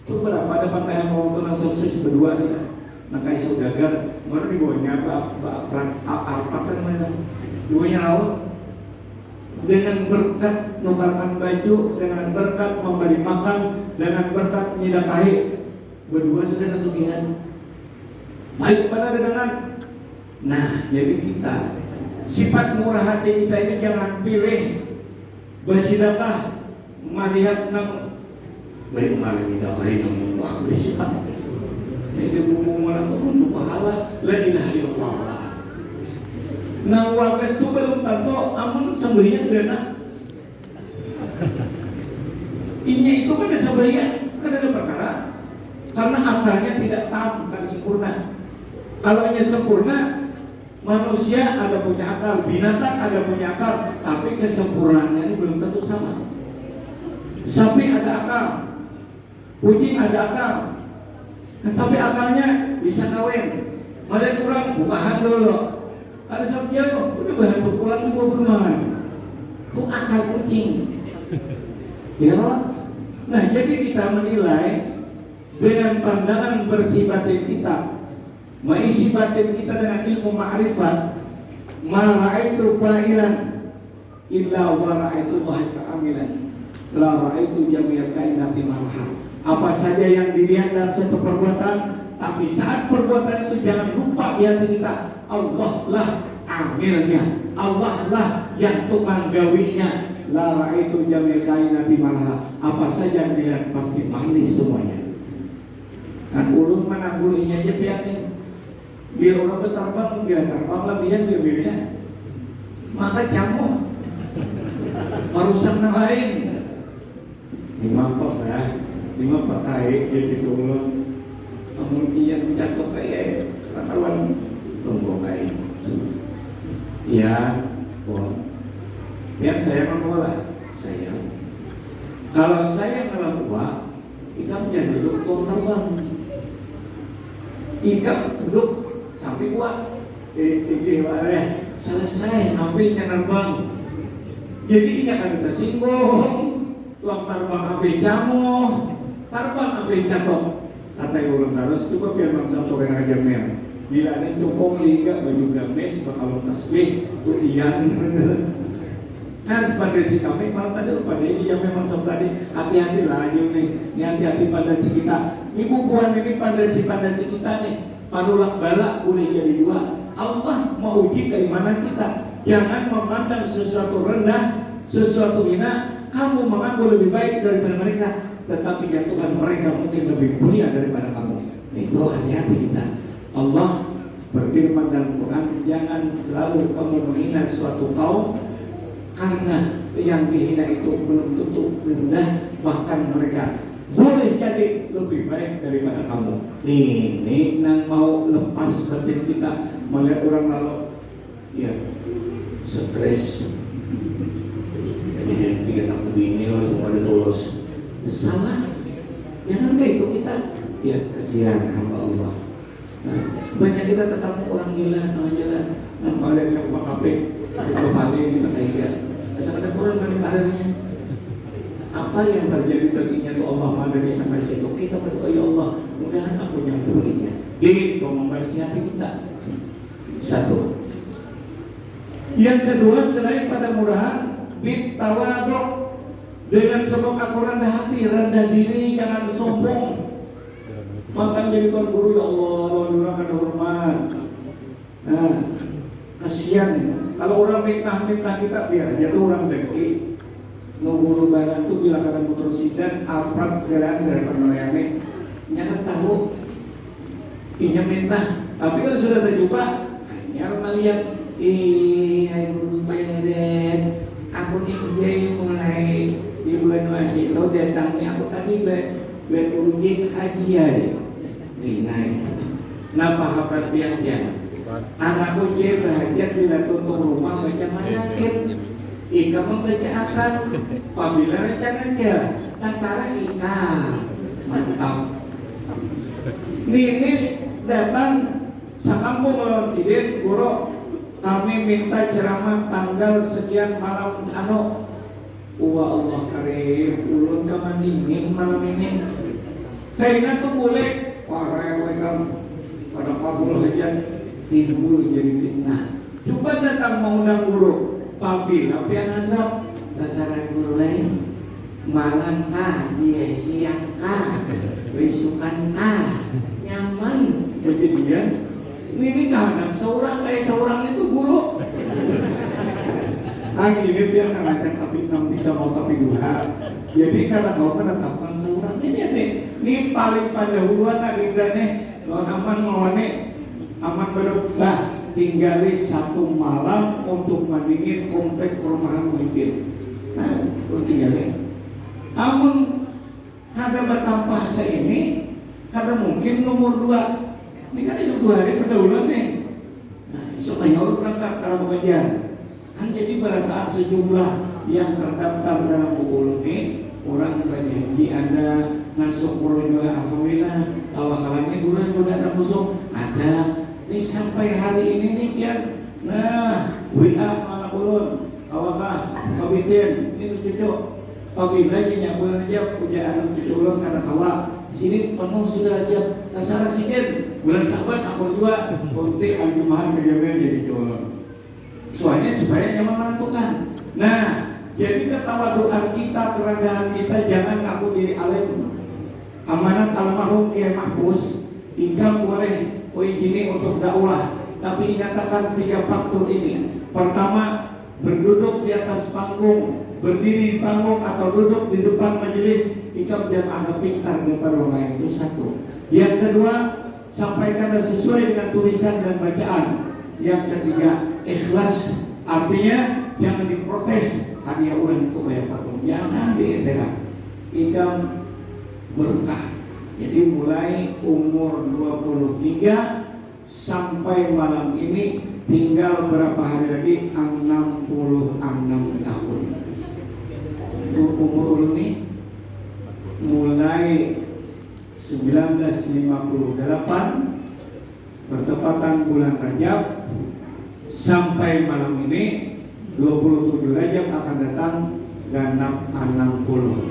Speaker 1: Itu berapa ada pantai yang mau tenang sukses berdua sih kan? Nakai saudagar, baru di bawahnya apa kan mana? Di bawahnya laut. Dengan berkat nukarkan baju, dengan berkat memberi makan, dengan berkat nyidakahi, berdua sudah nasugihan. Baik pada dagangan. Nah, jadi kita sifat murah hati kita ini jangan pilih bersedekah melihat nang baik malah kita kain nang bagus ya. Ini bumbu mana tuh untuk pahala la ilaha illallah. Nang wagas tu belum tentu amun sembahnya gana. Ini itu kan ada sembahnya, kan ada perkara karena akalnya tidak tam, kan sempurna. Kalau hanya sempurna, manusia ada punya akal, binatang ada punya akal, tapi kesempurnaannya ini belum tentu sama. Sapi ada akal, kucing ada akal, tapi akalnya bisa kawin. Malah kurang bukahan dulu. Ada sapi jauh, udah bahan pulang di bawah perumahan. Itu akal kucing. Ya, nah jadi kita menilai dengan pandangan bersih batin kita. Mengisi batin kita dengan ilmu ma'rifat. Ma ra'aitu fa'ilan illa wa ra'aitu amilan. La ra'aitu jami'al kainati marha. Apa saja yang dilihat dalam satu perbuatan, tapi saat perbuatan itu jangan lupa di hati kita, Allah lah amilnya, Allah lah yang tukang gawinya. La ra'aitu jami'al kainati marha. Apa saja yang dilihat pasti manis semuanya. Kan ulun menanggulinya aja biarnya. Biar orang berterbang, biar terbang latihan biarnya. Maka camu merusak yang lain. Lima pakai jadi ulun. Amun iya mencatok kayak kawan tunggu kayak. Ya, biar saya menolak saya. Kalau saya ngelakuin, ikam jangan duduk tuang terbang. Ikam duduk sampai kuat, tinggi wae, selesai, ambilnya terbang. Jadi ini akan tersinggung, tuang terbang ambil jamu, terbang ambil catok. Kata yang ulun terus, coba biar bangsa tuh kena aja mel. Bila ada cokong liga baju gamis, bakal tasbih, tuh iyan. Nah pada si kami malam tadi pada ini yang memang tadi hati-hati lah aja nih, ini hati-hati pada si kita. Ibu buan ini pada si kita nih. Panulak balak boleh jadi dua. Allah mau uji keimanan kita. Jangan memandang sesuatu rendah, sesuatu hina. Kamu mengaku lebih baik daripada mereka, tetapi jatuhan mereka mungkin lebih mulia daripada kamu. Itu hati-hati kita. Allah berfirman dalam Quran, jangan selalu kamu menghina suatu kaum, karena yang dihina itu belum tentu rendah, bahkan mereka boleh jadi lebih baik daripada kamu. Ini nang mau lepas batin kita melihat orang lalu, ya stres. Jadi dia pikir aku bini kalau semua ditulus. Salah. Jangan kayak itu kita. Ya kasihan hamba Allah. Nah, banyak kita ketemu orang gila tengah jalan, balik yang pakapik, itu balik kita kayak dia. Asal ada kurang dari badannya. Apa yang terjadi baginya tuh Allah madani sampai situ. Kita berdoa, ya Allah, mudahan aku jangan sebaliknya. Itu membersih hati kita. Satu. Yang kedua, selain pada murahan, bit tawaduk, dengan sebab aku rendah hati, rendah diri, jangan sombong. Makan jadi tuan guru, ya Allah, orang ada hormat. Nah, kasihan. Kalau orang mitnah kita, biar aja tuh orang dengki. Nunggu lebaran tuh bila kata putus sidan alprat segala dari penelayane nyata tahu inya minta, tapi kalau sudah terjumpa hanya melihat hai guru beden aku nih dia mulai di bulan Masih itu datangnya aku tadi beruji haji ya dinai napa habar biasa anakku dia bahagia bila tutup rumah baca manakib ika membaca akan apabila rencana aja tak salah ika mantap ini datang sakampung lawan sidin guru kami minta ceramah tanggal sekian malam Wa Allah karim ulun kaman dingin malam ini kayaknya tuh boleh warai kamu pada kabul hajan timbul jadi fitnah coba datang mengundang guru apabila pian handap dasar guru lain malam dia siang besukan nyaman berjadian ini kehendak seorang kayak seorang itu guru ini biar ngajak tapi enam bisa mau tapi dua jadi karena kau menetapkan seorang ini paling pendahuluan adinda nih lo aman melawane aman berubah tinggali satu malam untuk mandingin komplek perumahan Muhyiddin nah lo tinggalin amun ada betapa ini karena mungkin nomor 2 ini kan itu 2 hari pendahuluan nih nah sukanya lo berangkat dalam pengajian kan jadi berataan sejumlah yang terdaftar dalam buku ini orang berjanji ada ngasukuro juga alhamdulillah tawakalnya bulan ada khusus ada ini sampai hari ini nih ya nah WA anak ulun kawaka kawitin ini cucu apabila yang bulan aja punya anak cucu ulun karena kawa sini penuh sudah aja nasaran sidin bulan saban aku juga untuk aljumahan kejaman jadi culun soalnya supaya nyaman menentukan. Nah, jadi ketawaduan kita, kerendahan kita jangan ngaku diri alim. Amanat almarhum Kiai Mahfuz, Ikam boleh izini untuk dakwah, tapi ingatkan 3 faktor ini. Pertama, berduduk di atas panggung, berdiri di panggung atau duduk di depan majelis, Ikam jangan anggap pintar daripada orang lain itu 1. Yang kedua, sampaikan sesuai dengan tulisan dan bacaan. Yang ketiga, ikhlas, artinya jangan diprotes hadiah orang itu kayak apa jangan dietera Ikam berkah jadi mulai umur 23 sampai malam ini tinggal berapa hari lagi 66 tahun umur ini mulai 1958 bertepatan bulan Rajab sampai malam ini 27 Rajab akan datang genap 66.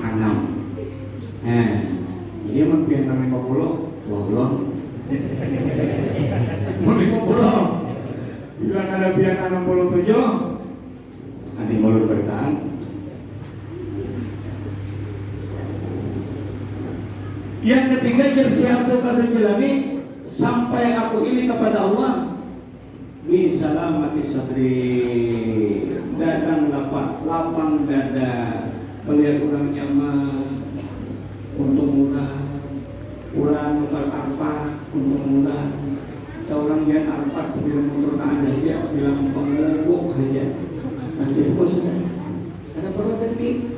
Speaker 1: Jadi emang pian 50 belum. Mau 50. Bila ada pian 67 nanti mau bertahan. Yang ketiga Syekh Abdul Qadir Jilani sampai aku ini kepada Allah bisalamati sadri datang lapang dada melihat orang nyaman untuk murah orang nukar arpa untuk murah seorang yang arpa sebelum motor ada dia bilang penguguk aja nasib kok sudah ada perlu ganti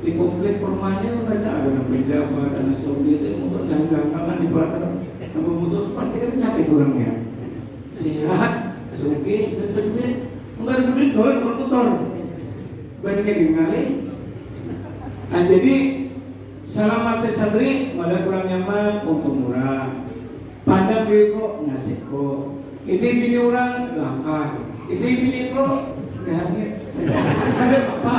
Speaker 1: di komplek perumahannya merasa ada pejabat dan sobi itu motor ganggangan di belakang nama motor pasti kan sakit orangnya sehat suge dan berduit enggak ada duit kalau koruptor banyak dingali jadi salamati sadri malah kurang nyaman untuk murah pandang diri kok nasib kok itu bini orang langkah itu bini kok gahit ada apa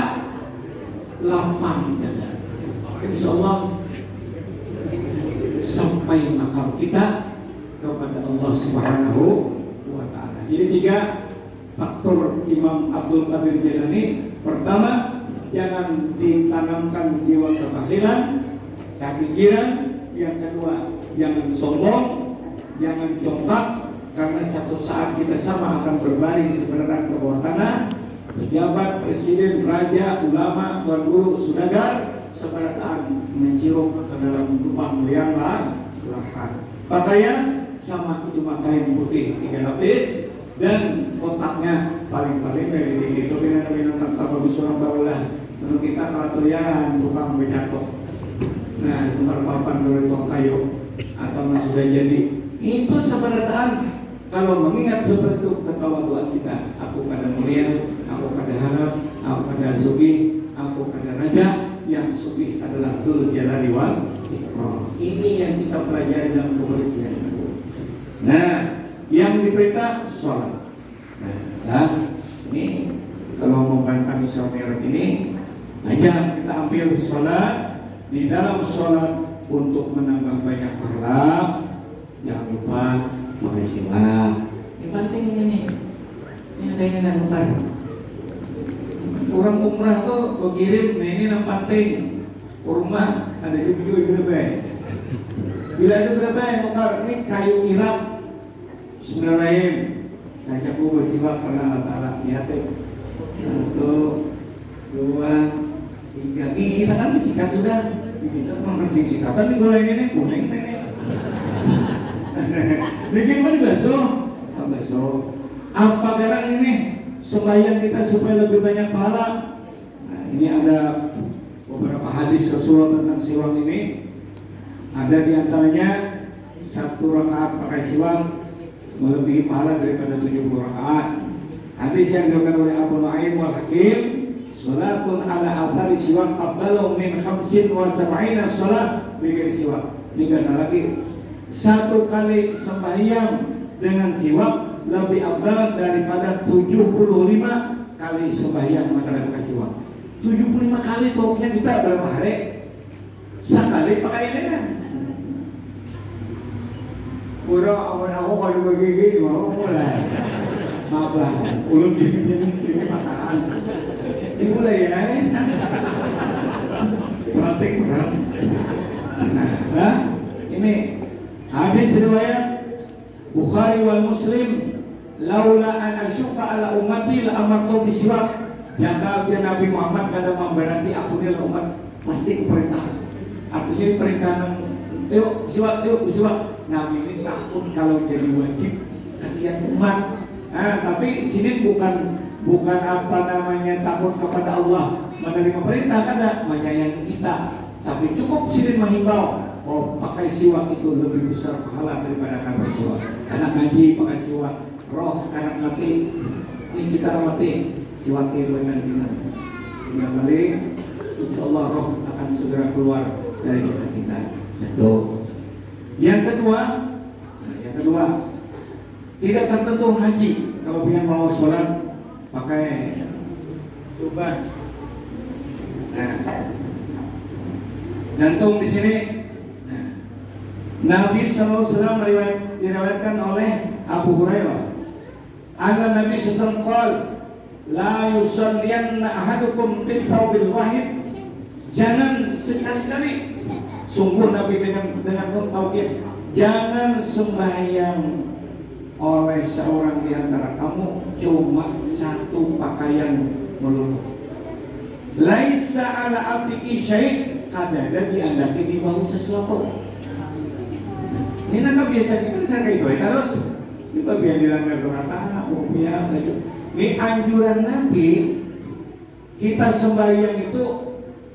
Speaker 1: lapang dada insyaallah sampai makam kita kepada Allah Subhanahu wa ta'ala. Jadi 3 faktor Imam Abdul Qadir Jilani. Pertama, jangan ditanamkan jiwa kebakhilan, kekikiran. Yang kedua, jangan sombong, jangan congkak, karena satu saat kita sama akan berbaring sebenarnya ke bawah tanah. Pejabat, presiden, raja, ulama, tuan guru, saudagar seberataan mencium ke dalam lubang liang lahat. Pakaian sama cuma kain putih 3 lapis dan kotaknya paling-paling kayak di itu bina-bina tak bagus orang barulah. Menurut kita kalatuyan tukang bejatok. Nah, tukar papan dari tong kayu atau sudah jadi. Itu sebenarnya kalau mengingat seperti itu ketawaduan kita. Aku kada mulia, aku kada harap, aku kada sugi, aku kada raja. Yang sugi adalah Dzul Jalali wal Ikram. Ini yang kita pelajari dalam kebersihan. Nah, yang diperintah sholat. Nah, ini kalau membantah Isra Mi'raj ini, aja kita ambil sholat. Di dalam sholat untuk menambah banyak pahala, jangan lupa pakai siwak. Ini penting ini nih. Ini ada ini dan bukan. Orang umrah tuh berkirim, nah ini yang penting. Kurma ada juga berapa? Bila ada berapa yang mukar ini kayu irap. Bismillahirrahmanirrahim. Saya aku bersiwak karena Allah Ta'ala. Lihat ya. 1, 2, 3. Kita kan disikat sudah. Kita kan sikatan di gula ini kuning nih. Bikin mana basuh? Basuh. Apa garang ini? Sembahyang kita supaya lebih banyak pahala. Nah, ini ada beberapa hadis Rasulullah tentang siwak ini. Ada di antaranya 1 rakaat pakai siwak melebihi pahala daripada 70 rakaat. Hadis yang diriwayatkan oleh Abu Nu'aim wal Hakim, salatun ala athari siwak afdalu min 75 salat bighairi siwak. Ini lagi 1 kali sembahyang dengan siwak lebih afdal daripada 75 kali sembahyang makanan pakai siwak. 75 kali topnya kita berapa hari? Sekali pakai ini kan. Udah awal aku kalau begini mau mulai. Maaf lah, ulun ini makanan. Dimulai ya. Praktik berat. Nah, ini hadis riwayat Bukhari wal Muslim, laula an asyqa ala ummati la amartu bisiwak. Jika dia Nabi Muhammad kada memberati aku dia umat, pasti perintah. Artinya perintah yuk siwak, yuk siwak. Nabi ini takut kalau jadi wajib, kasihan umat. Tapi sini bukan apa namanya takut kepada Allah menerima perintah, kada menyayangi kita. Tapi cukup sini menghimbau, oh pakai siwak itu lebih besar pahala daripada pakai siwak. Anak ngaji pakai siwak, roh anak mati, ini kita mati. Siwakil dengan tinggal kali, insya Allah roh akan segera keluar dari desa kita. Satu. Yang kedua, tidak tertentu haji. Kalau punya mau sholat pakai suban. Nah, gantung di sini. Nah, Nabi SAW diriwayatkan oleh Abu Hurairah. Anna Nabi SAW la yusalliyanna ahadukum bithawbil wahid. Jangan sekali-kali, sungguh Nabi dengan taukid, jangan sembahyang oleh seorang di antara kamu cuma 1 pakaian melulu. Laisa ala atiki syai', kadada diandaki di bawah sesuatu. Ini nak biasa kita kayak itu terus. Ini bagian dilanggar dorata, rupiah, baju. Ini anjuran Nabi, kita sembahyang itu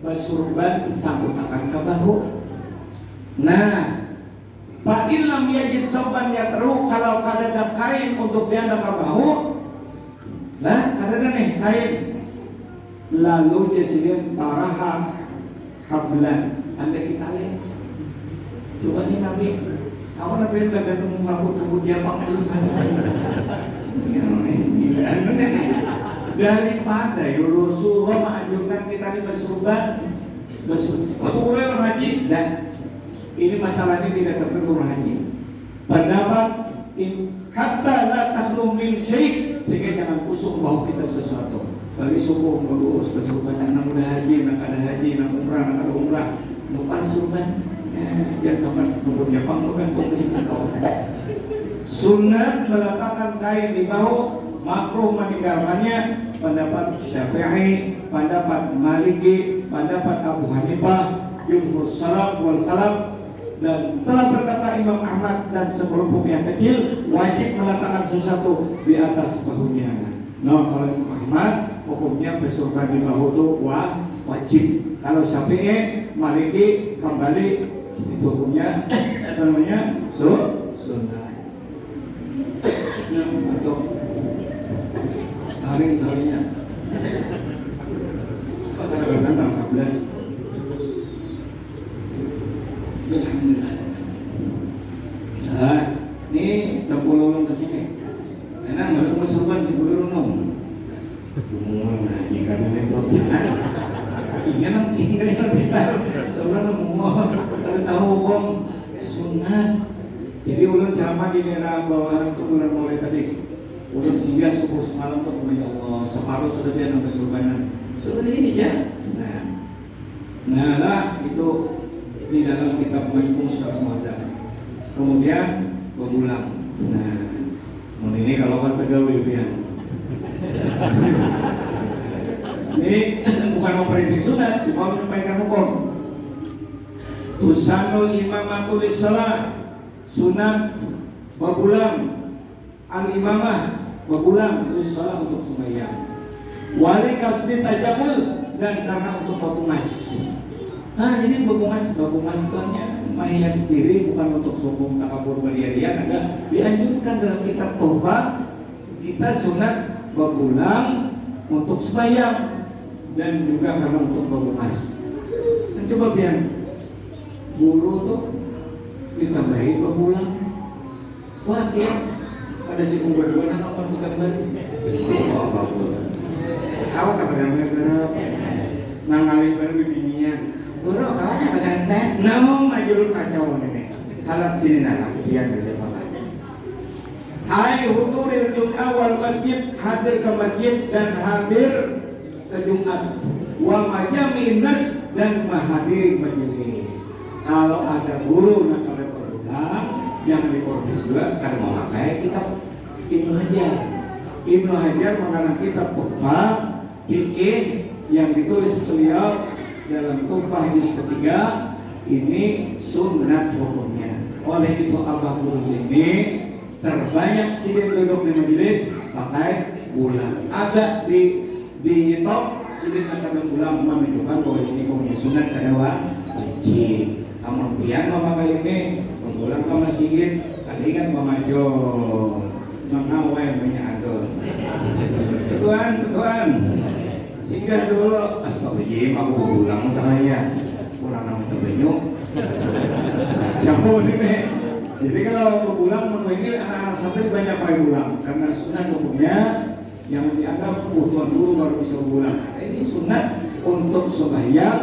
Speaker 1: basurban sambut akan ke bahu. Nah, Pak Ilham yajid soban yatru, kalau kadada kain untuk dianda ke bahu, nah kadada nih kain, lalu jasilin taraha hablan, anda kita lihat. Coba nih Nabi, aku Nabi udah gantung rambut dia bang. Daripada Rasulullah menganjurkan kita di bersurban, waktu orang haji, dan ini masalahnya tidak tertentu haji. Pendapat kata la takhlu min syai', sehingga jangan kusuk bahu kita sesuatu. Bagi suku bagus bersurban, nak udah haji, nak ada haji, nak umrah, nak ada umrah, bukan surban. Jangan sampai numpuknya panggung gantung di situ kau. Sunnah meletakkan kain di bahu, makruh meninggalkannya. Pendapat Syafi'i, pendapat Maliki, pendapat Abu Hanifah, jumhur salaf wal khalaf, dan telah berkata Imam Ahmad dan sekelompok yang kecil wajib meletakkan sesuatu di atas bahunya. No, kalau Imam Ahmad hukumnya bersurban di bahu itu wajib. Kalau Syafi'i, Maliki, Hambali itu hukumnya apa namanya? Sunnah. Atau taring salinya. Pada tanggal 11. Alhamdulillah. Nah, ini tempulung ke sini. Enak nggak mau surban di Burunung? Ngomong lagi karena itu jangan. Ingat seorang ngomong kalau tahu hukum sunat. Jadi ulun ceramah di daerah bawahan tuh bulan mulai tadi. Ulun singgah subuh semalam tuh ya Allah separuh sudah dia nambah surbanan. Sudah ini ya. Nah lah itu di dalam kitab Malikung Surat Muadab. Kemudian berulang. Nah, ini kalau kan tegawi ya. Ini bukan memperintik sunat, cuma menyampaikan hukum. Tusanul imamatu lis-shalah, sunat berulang. Al-imamah berulang lis-shalah untuk sembahyang. Wali kasri tajamul dan karena untuk berbungas. Nah, ini berbungas tuhnya menghias diri bukan untuk sombong takabur beria-ria. Ada dianjurkan dalam kitab Taubat kita sunat berulang untuk sembahyang dan juga karena untuk berbungas. Dan coba biar guru tuh ditambahin berulang. Wah dia ada si kumbar-kumbar apa bukan balik. Awak apa gambar berapa? Nangali baru bibinian. Guru kawannya berganten. Namun majul kacau ini. Halat sini nak biar kerja pakai. Ay huduril Jum'ah wal masjid, hadir ke masjid dan hadir ke Jumat. Wa majami'in nas dan menghadiri majelis. Kalau ada guru nak kalau berulang yang dikortis juga karena mau pakai kitab Ibnu Hajar. Ibnu Hajar mengarang kitab Tuhfah fikih yang ditulis beliau dalam Tuhfah juz ketiga ini sunat hukumnya. Oleh itu Abah Guru ini terbanyak sidin duduk di majelis pakai bulan. Agak di top sidin akan bulan menunjukkan bahwa ini hukumnya sunat adalah wajib. Amun pian memakai ini pulang ke masjid kali kan memajul mengawai banyak adol. Betulan singgah dulu astagfirullahaladzim aku pulang masalahnya kurang nama terbanyak jauh ini. Jadi kalau pulang ini anak-anak santri banyak pakai pulang karena sunat hukumnya yang dianggap butuhan dulu baru bisa pulang. Karena ini sunat untuk sembahyang,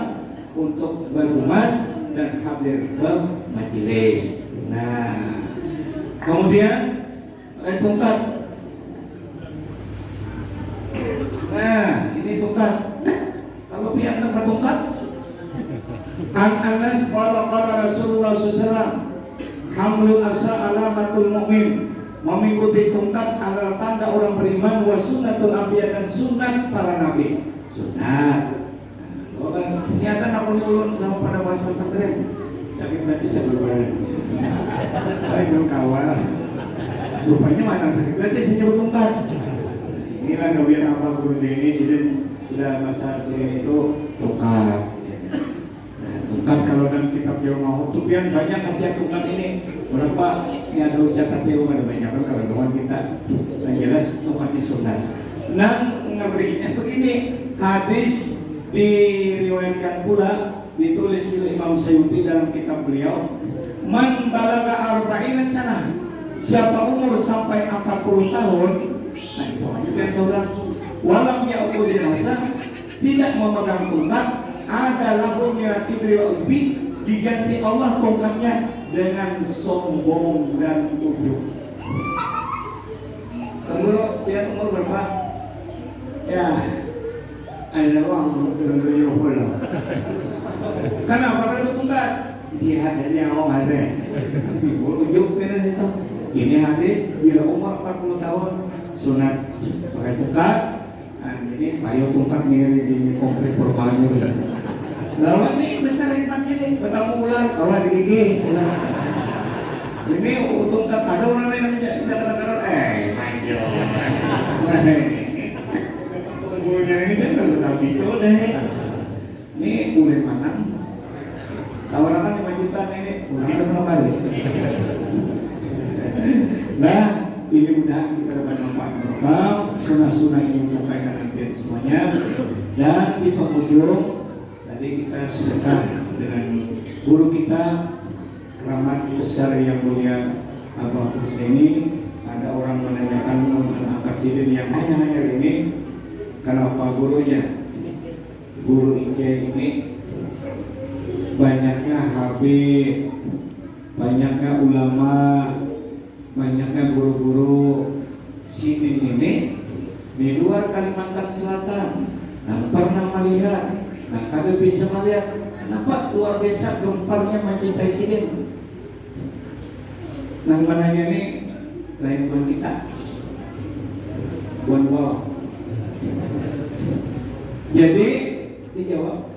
Speaker 1: untuk berhumas dan hadir ke majelis. Nah, kemudian tungkat. Nah, ini tungkat. Kalau pihak tempat tungkat, Anas qala Rasulullah SAW, hamlul asa alamatul mu'min, mengikuti tungkat adalah tanda orang beriman, wa sunnatul anbiya dan sunat para nabi. Sunat. Oh kan, niatan aku nyulun sama pada bahas pesantren sakit hati saya berubah. Ayo kawal. Rupanya matang sakit hati saya nyebut tungkat. Inilah gawian apa guru ini sudah masa sini itu tungkat. Nah, tungkat kalau dalam kitab Jawa Mahut tuh pian banyak khasiat tungkat ini. Berapa ini ada ucapan Jawa ada banyak kan kalau doang kita. Nah jelas tungkat di sunat. Nah ngerinya begini hadis diriwayatkan pula ditulis oleh Imam Suyuti dalam kitab beliau, man balaga arba'ina sana, siapa umur sampai 40 tahun, nah itu aja kan saudara, walam ya'khudhil hasa, tidak memegang tongkat, ada lahu minati beliau diganti Allah tongkatnya dengan sombong dan ujub. Kemudian dia umur berapa? Ya ada orang tentunya pula. Kenapa kalau tungkat? Jihad hanya orang ada. Tapi ujung kena itu. Ini hadis bila umur 40 tahun sunat pakai tungkat. Nah, jadi payo tungkat mirip di konkret perumahan itu. Lawan nih besar hikmatnya nih. Bertemu bulan awal di gigi. Ini tungkat ada orang lain namanya tidak kata-kata manjol. ini kan kalau tahu gitu deh. Ini boleh manang. Tawaran 5 juta ini ulang ada berapa kali? Nah, ini mudah kita dapat manfaat bersama. Sunnah-sunnah ini sampaikan nanti semuanya. Dan di penghujung tadi kita sedekah dengan guru kita keramat besar yang mulia Abah Husaini. Ada orang menanyakan tentang aksidin yang hanya ini kenapa gurunya guru IJ ini banyaknya habib, banyaknya ulama, banyaknya guru-guru sidin ini di luar Kalimantan Selatan. Nah, pernah melihat, nah kami bisa melihat kenapa luar biasa gemparnya mencintai sidin. Nah, mananya ini lain buat kita, buat bawah. Jadi dijawab,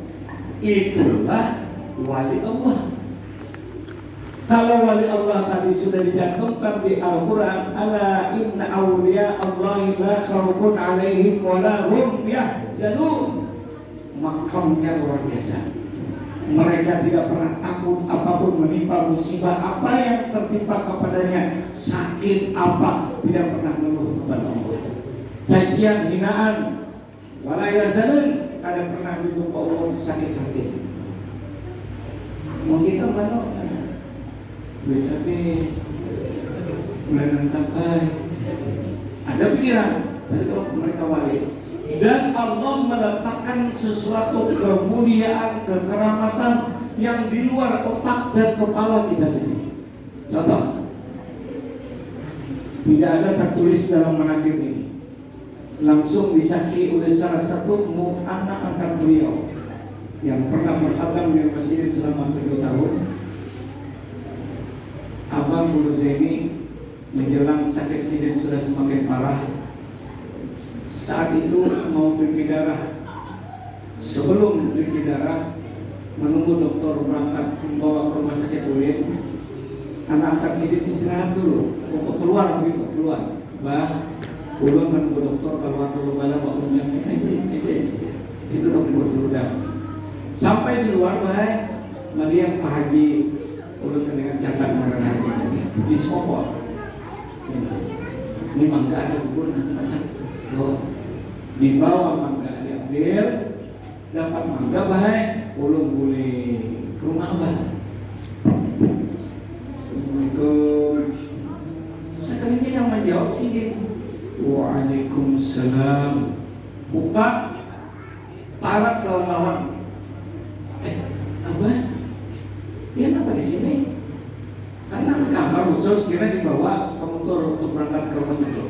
Speaker 1: itulah wali Allah. Kalau wali Allah tadi sudah dicantumkan di Al-Quran, ala inna awliya Allahi la khawfun alaihim wa la hum yahzanun. Makamnya luar biasa. Mereka tidak pernah takut apapun menimpa musibah apa yang tertimpa kepadanya, sakit apa tidak pernah mengeluh kepada Allah. Cacian, hinaan, wala yahzanun, kada pernah duduk Allah sakit hati. Mau kita mana? Duit habis, bulanan sampai, ada pikiran. Tapi kalau mereka wali dan Allah meletakkan sesuatu kemuliaan, kekeramatan yang di luar otak dan kepala kita sendiri. Contoh, tidak ada tertulis dalam manaqib ini, langsung disaksi oleh salah satu anak angkat beliau yang pernah berkhatam di masjid selama 7 tahun. Abang Guru Zaini menjelang sakit sidin sudah semakin parah. Saat itu mau cuci darah. Sebelum cuci darah, menunggu dokter berangkat membawa ke rumah sakit UIN, anak angkat sidin istirahat dulu untuk keluar begitu, keluar. Bah, ulun menunggu dokter keluar dulu bala waktunya. Ini duduk di kursi roda. Sampai di luar bahaya melihat Pak Haji ulun dengan catat marah di Sopor. Ini mangga ada bubur nanti pasang. Dibawa mangga diambil, dapat mangga baik, ulun boleh ke rumah Abah. Assalamualaikum. Sekalinya yang menjawab sidin, waalaikumsalam. Buka tarat lawan-lawan. Abah, dia apa di sini? Karena kamar khusus kira dibawa ke motor untuk berangkat ke rumah sakit.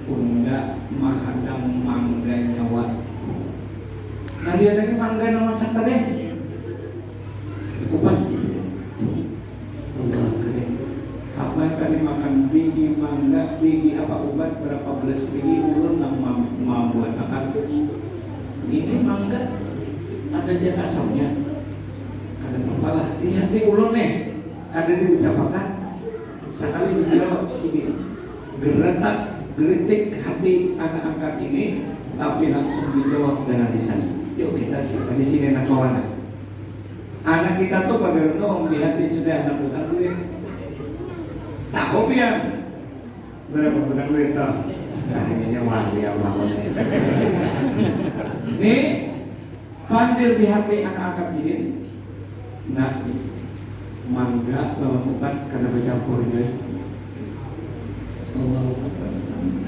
Speaker 1: Unda mahadam mangga nyawa. Nah dia lagi mangga nama sakta deh. Kupas di sini. Allah keren. Abah tadi makan biji mangga, biji apa obat berapa belas biji ulun mau buat akan. Ini mangga ada jet asamnya. Ada apalah di hati ulun nih. Ada diucapkan sekali dijawab sini. Geretak geritik hati anak angkat ini, tapi langsung dijawab dengan lisan. Yuk kita siapa di sini anak kawan. Anak kita tuh pada renung di hati sudah anak utang duit. Tahu biar berapa utang duit tuh? Hanya wali Allah. Nih pandir di hati anak angkat sini. Nah di sini mangga lawan obat karena bercampur guys.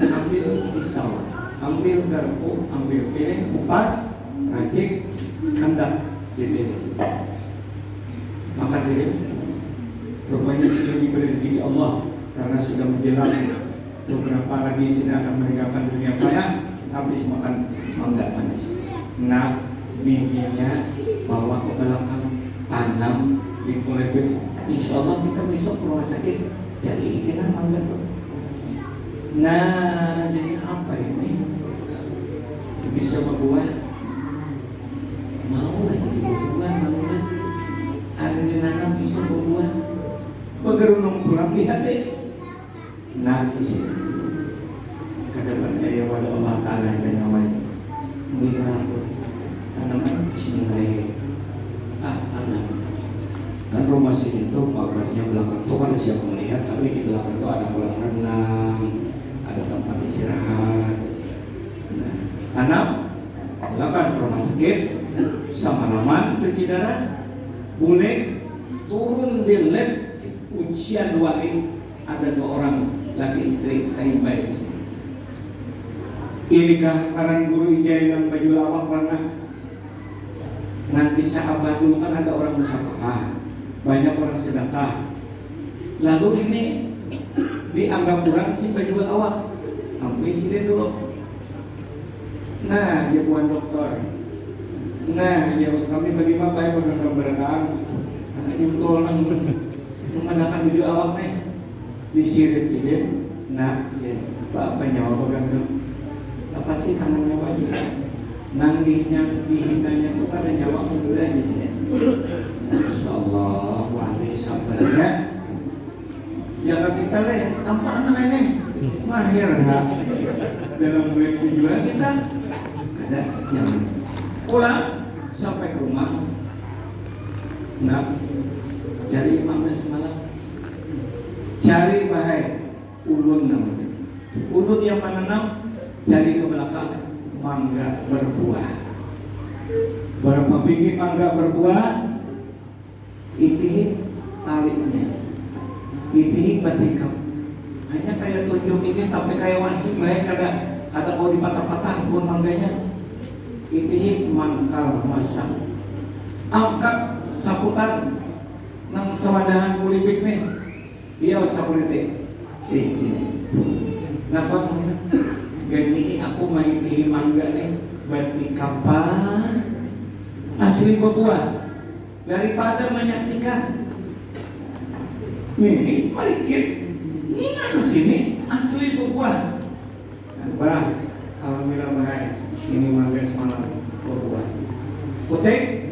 Speaker 1: Ambil pisau, ambil garpu, ambil piring, kupas, racik, hendak dipilih. Makan sedikit. Rupanya sudah diberi rezeki Allah karena sudah menjelang beberapa lagi sudah akan meninggalkan dunia fana, habis makan mangga manis. Nah, bijinya bawa ke belakang, tanam di kulebet. Insya Allah kita besok ke rumah sakit jadi ikinan mangga tuh. Nah, jadi apa ini? Bisa berbuah? Mau lagi berbuah, mau lagi. Ada dinanam bisa berbuah. Bergerunung pulang di hati. Nah, di sini. Kadang percaya pada Allah Ta'ala yang awal. bilang tanaman sini baik. Tanam. Kan rumah sini itu pagarnya belakang tuh ada siapa melihat, tapi di belakang itu ada kolam renang, ada tempat istirahat. Nah, tanam belakang rumah sakit, Samalaman cuci darah, boleh turun di lab ujian wali, ada 2 orang laki istri kain baik di sini. Inikah aran guru ijai yang baju lawak warna. Nanti sahabat dulu kan ada orang musafah, banyak orang sedekah. Lalu ini dianggap kurang sih baju lawak, sampai sini dulu. Nah, dia bukan dokter. Nah, ya us kami bagaimana baik berkata berenang, akan nyuntul mengadakan baju awak nih, disirit-sirit. Nah, si bapak nyawa pegang apa sih kangen nyawa aja? Nanggihnya, dihinanya tuh ada nyawa muda di sini. Insyaallah, wali sabarnya. Jaga kita leh, tampak anak ini mahir nggak dalam beli tujuan kita. Ada yang pulang sampai ke rumah. Nah, cari imamnya semalam. Cari bahaya ulun namanya. Ulun yang menanam, cari ke belakang mangga berbuah. Berapa biji mangga berbuah? Itihin talinya, itihin batikam. Hanya kayak tunjuk ini tapi kayak wasing baik kada kau dipatah-patah pun mangganya. Itihin mangkal masak. Angkat saputan nang sawadahan kulipik nih. Iya sapulitik. Sini. Napa mangga? Gani aku main di mangga nih, berarti kapan asli berbuah daripada menyaksikan. Nih, marikit, ini ke sini asli berbuah. Bah, alhamdulillah bahaya. Ini mangga semalam berbuah. Putek,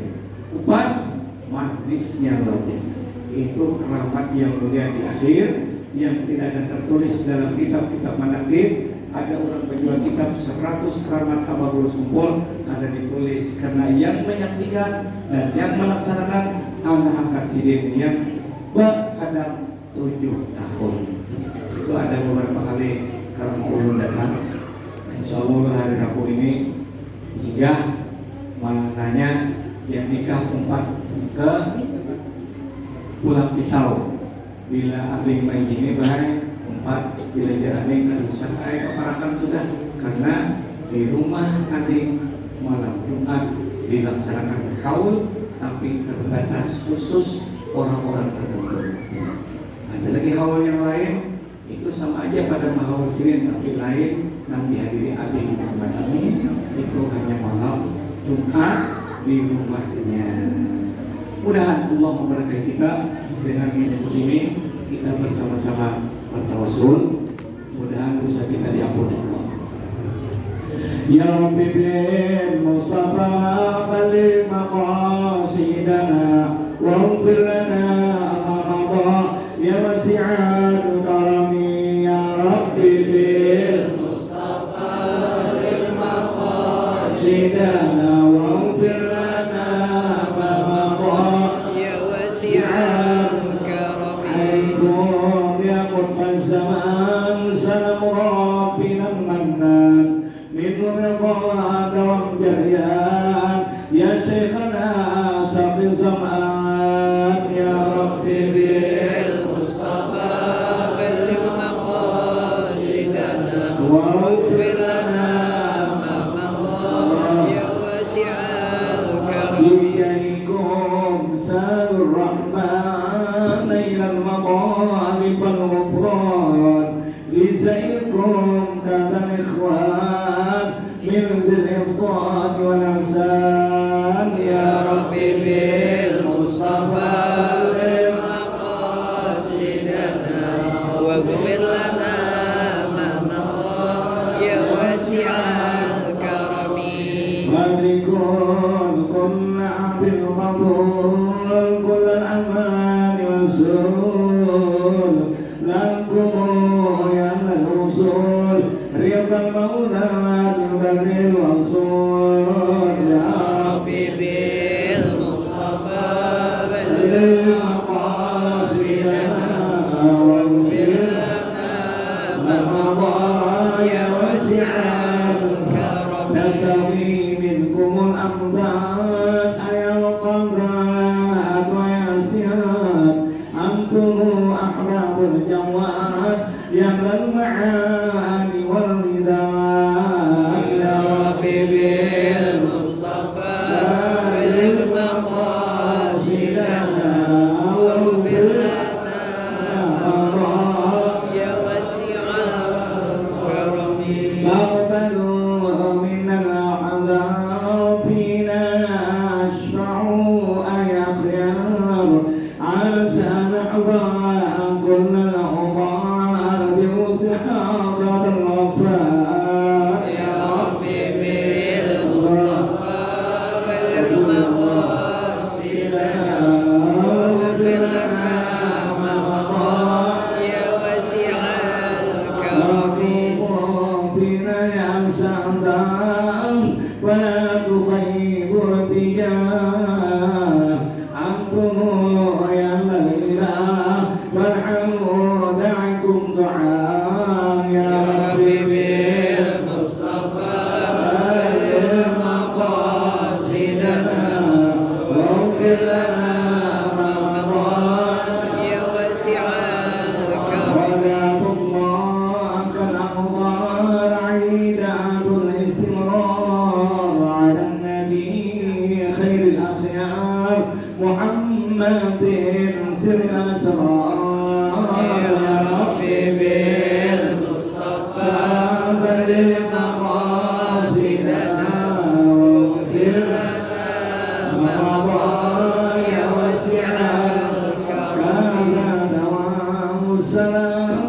Speaker 1: kupas, manisnya luar biasa. Itu keramat yang mulia di akhir, yang tidak ada tertulis dalam kitab-kitab manaqib. Ada orang penjual kitab 100 keramat Abagul Sumpul, ada ditulis karena yang menyaksikan dan yang melaksanakan anak angkat Sidin yang berhadap 7 tahun. Itu ada beberapa kali kalau ulun datang. Insya Allah hari Rabu ini sehingga mananya dia nikah 4 ke Pulang Pisau. Bila abing bayi ini baik 4 bila jarane kan bisa keparakan sudah, karena di rumah adik malam Jumat dilaksanakan haul tapi terbatas khusus orang-orang tertentu. Ada lagi haul yang lain itu sama aja pada haul Senin tapi lain yang dihadiri adik Muhammad Amin itu hanya malam Jumat di rumahnya. Mudah-mudahan Allah memberkahi kita dengan menyebut ini, kita bersama-sama bertawassul, mudah-mudahan dosa kita diampuni Allah. Ya Rabbi bil Mustafa balligh maqasidana waghfir lana ma madha ya wasi'al karami. Ya Rabbi bil Mustafa balligh maqasidana waghfir lana ma madha ya wasi'al karami. الزمان سلام ربنا المنان من رضا دوام جريان يا شيخنا ساقي الزمان. يا ربي بالمصطفى بلغ مقاصدنا واغفر لنا ما مضى يا واسع الكرم. إليكم سال الرحمن إلى المطالب والغفران لزيكم كان الإخوان من ذي الإبطال والإحسان. يا ربي بالمصطفى مقاصدنا واغفر لنا ما مضى يا واسع الكرم. وبكل كنا بالقبول كل الأمان والسرور لكم يا الوصول رضا المولى البر الوصول. نبتغي منكم الأمداد أيا القضاء ويا سياد أنتم أحباب الجواد يا ذا المعاني والغداد يا ربي بالمصطفى للمقاصدنا واغفر لنا يا واسع الكرم نقبل من الأعذار فينا اشفعوا أيا خيار عسى نحظى كل الأوضار بحسن حاضر الغفار يا ربي بالمصطفى بلغ مقاصدنا واغفر لنا ما مضى يا واسع الكرم بنا يا سعدان ولا تخيب ارتجاه أنتم يا الإله والحمد دعكم دعاء يا ربي بالمصطفى بلغ مقاصدنا واغفر لنا ما مضى يا واسع الكرم ولا الله كالأمطار عيدات الاستمرار على النبي خير الأخيار محمد سر الأسرار يا ربي بالمصطفى بلغ مقاصدنا واغفر لنا ما مضى يا واسع الكرم دوام السلام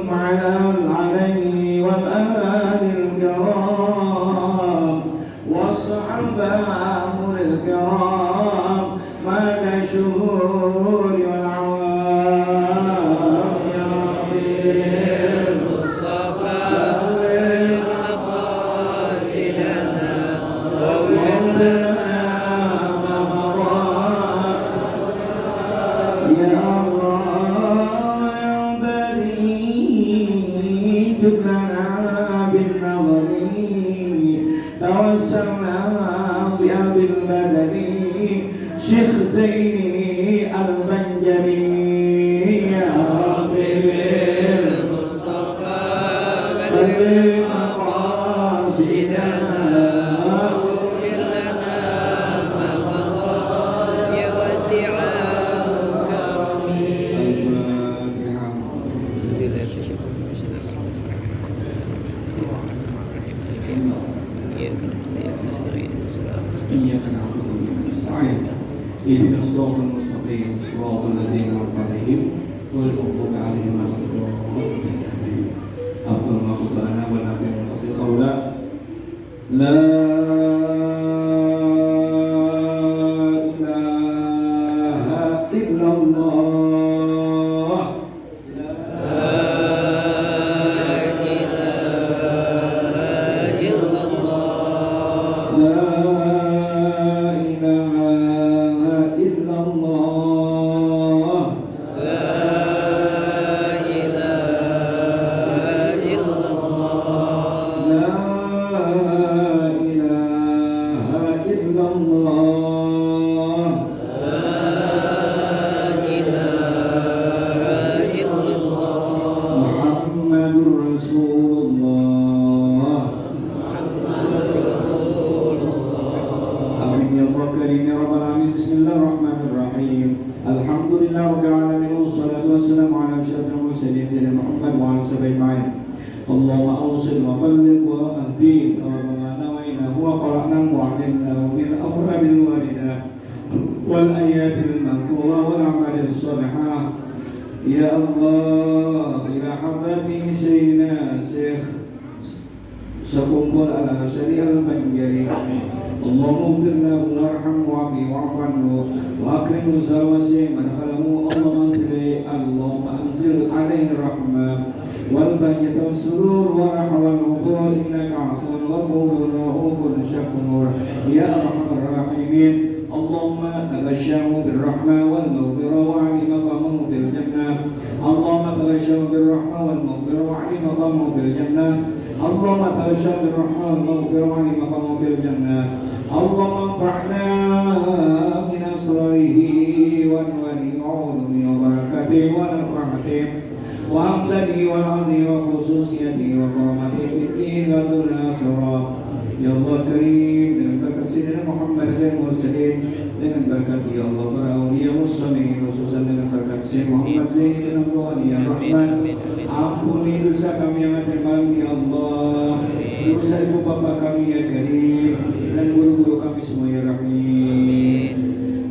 Speaker 1: على العلي والآل الكرام والصحابة الكرام مدى الشهور والعوام يا ربي بالمصطفى بلغ مقاصدنا واغفر لنا ما مضى يا الله يا بريء جد لنا بالنظر توسلنا بأبي البدري شيخ زيني البنجري يا ربي بالمصطفى بلغ مقاصدنا واغفر لنا ما مضى يا واسع الكرم إياك نعبد وإياك نستعين اهدنا الصراط المستقيم صراط الذين أنعمت عليهم غير المغضوب عليهم ولا الضالين أفضل ما قلت أنا ونبي من قبل قولا لا إله إلا الله لا إله إلا الله لا Alhamdulillah Rabbil Alamin wassalatu wassalamu ala asyrafil mursalin sayyidina Muhammad wa ala sahbihi ajma'in. Allahumma awsil wa balligh wa ahdi wa ma nawayna wa qara'na wa 'allimna min aqrabil walidah wal ayatil maqtura wal a'malil salihah. Ya Allah ila hadrati sayyidina Syekh Sakumpul al-Asyari al-Banjari Allahumma ufir lahu warhamhu wa'afi wa'afanhu wa akrim nuzal wasi' madkhalahu Allahumma anzil alaihi rahmah wal bayyata wa surur wa raha wal hubur innaka afun ghafurur rahufun syakur ya arhamar rahimin Allahumma taghashahu birrahmah wal maghfirah wa 'ali maqamahu fil jannah Allahumma taghashahu birrahmah wal maghfirah wa 'ali maqamahu fil jannah اللهم تغشى بالرحمن واغفر عن مقام في الجنة اللهم انفعنا من أسراره وأنواره وعلومه وبركاته ونفعته وأمدني والعظيم وخصوصيته وكرامته في الدين والآخرة. Ya Allah Karim, dengan berkat Sayyidina Muhammad Khair Mursalin, dengan berkat Ya Allah para awliya mussalihin, khususan dengan berkat Sayyid Muhammad Zain bin Abdullah ya Rahman, ampuni dosa kami yang ada malam ya Allah, dosa ibu bapa kami ya Karim, dan guru-guru kami semua ya Rahim,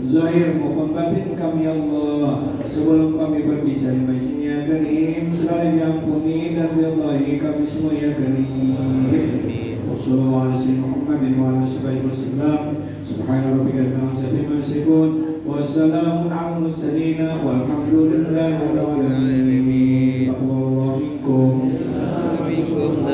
Speaker 1: zahir maupun batin kami ya Allah. Sebelum kami berpisah di sini ya Karim, sekali diampuni dan diridai kami semua ya Karim. Wassalamualaikum warahmatullahi wabarakatuh. Subhana rabbika rabbil izzati amma yasifun wa salamun alal mursalin walhamdulillahi rabbil alamin. Taqabbalallahu minkum wa minkum.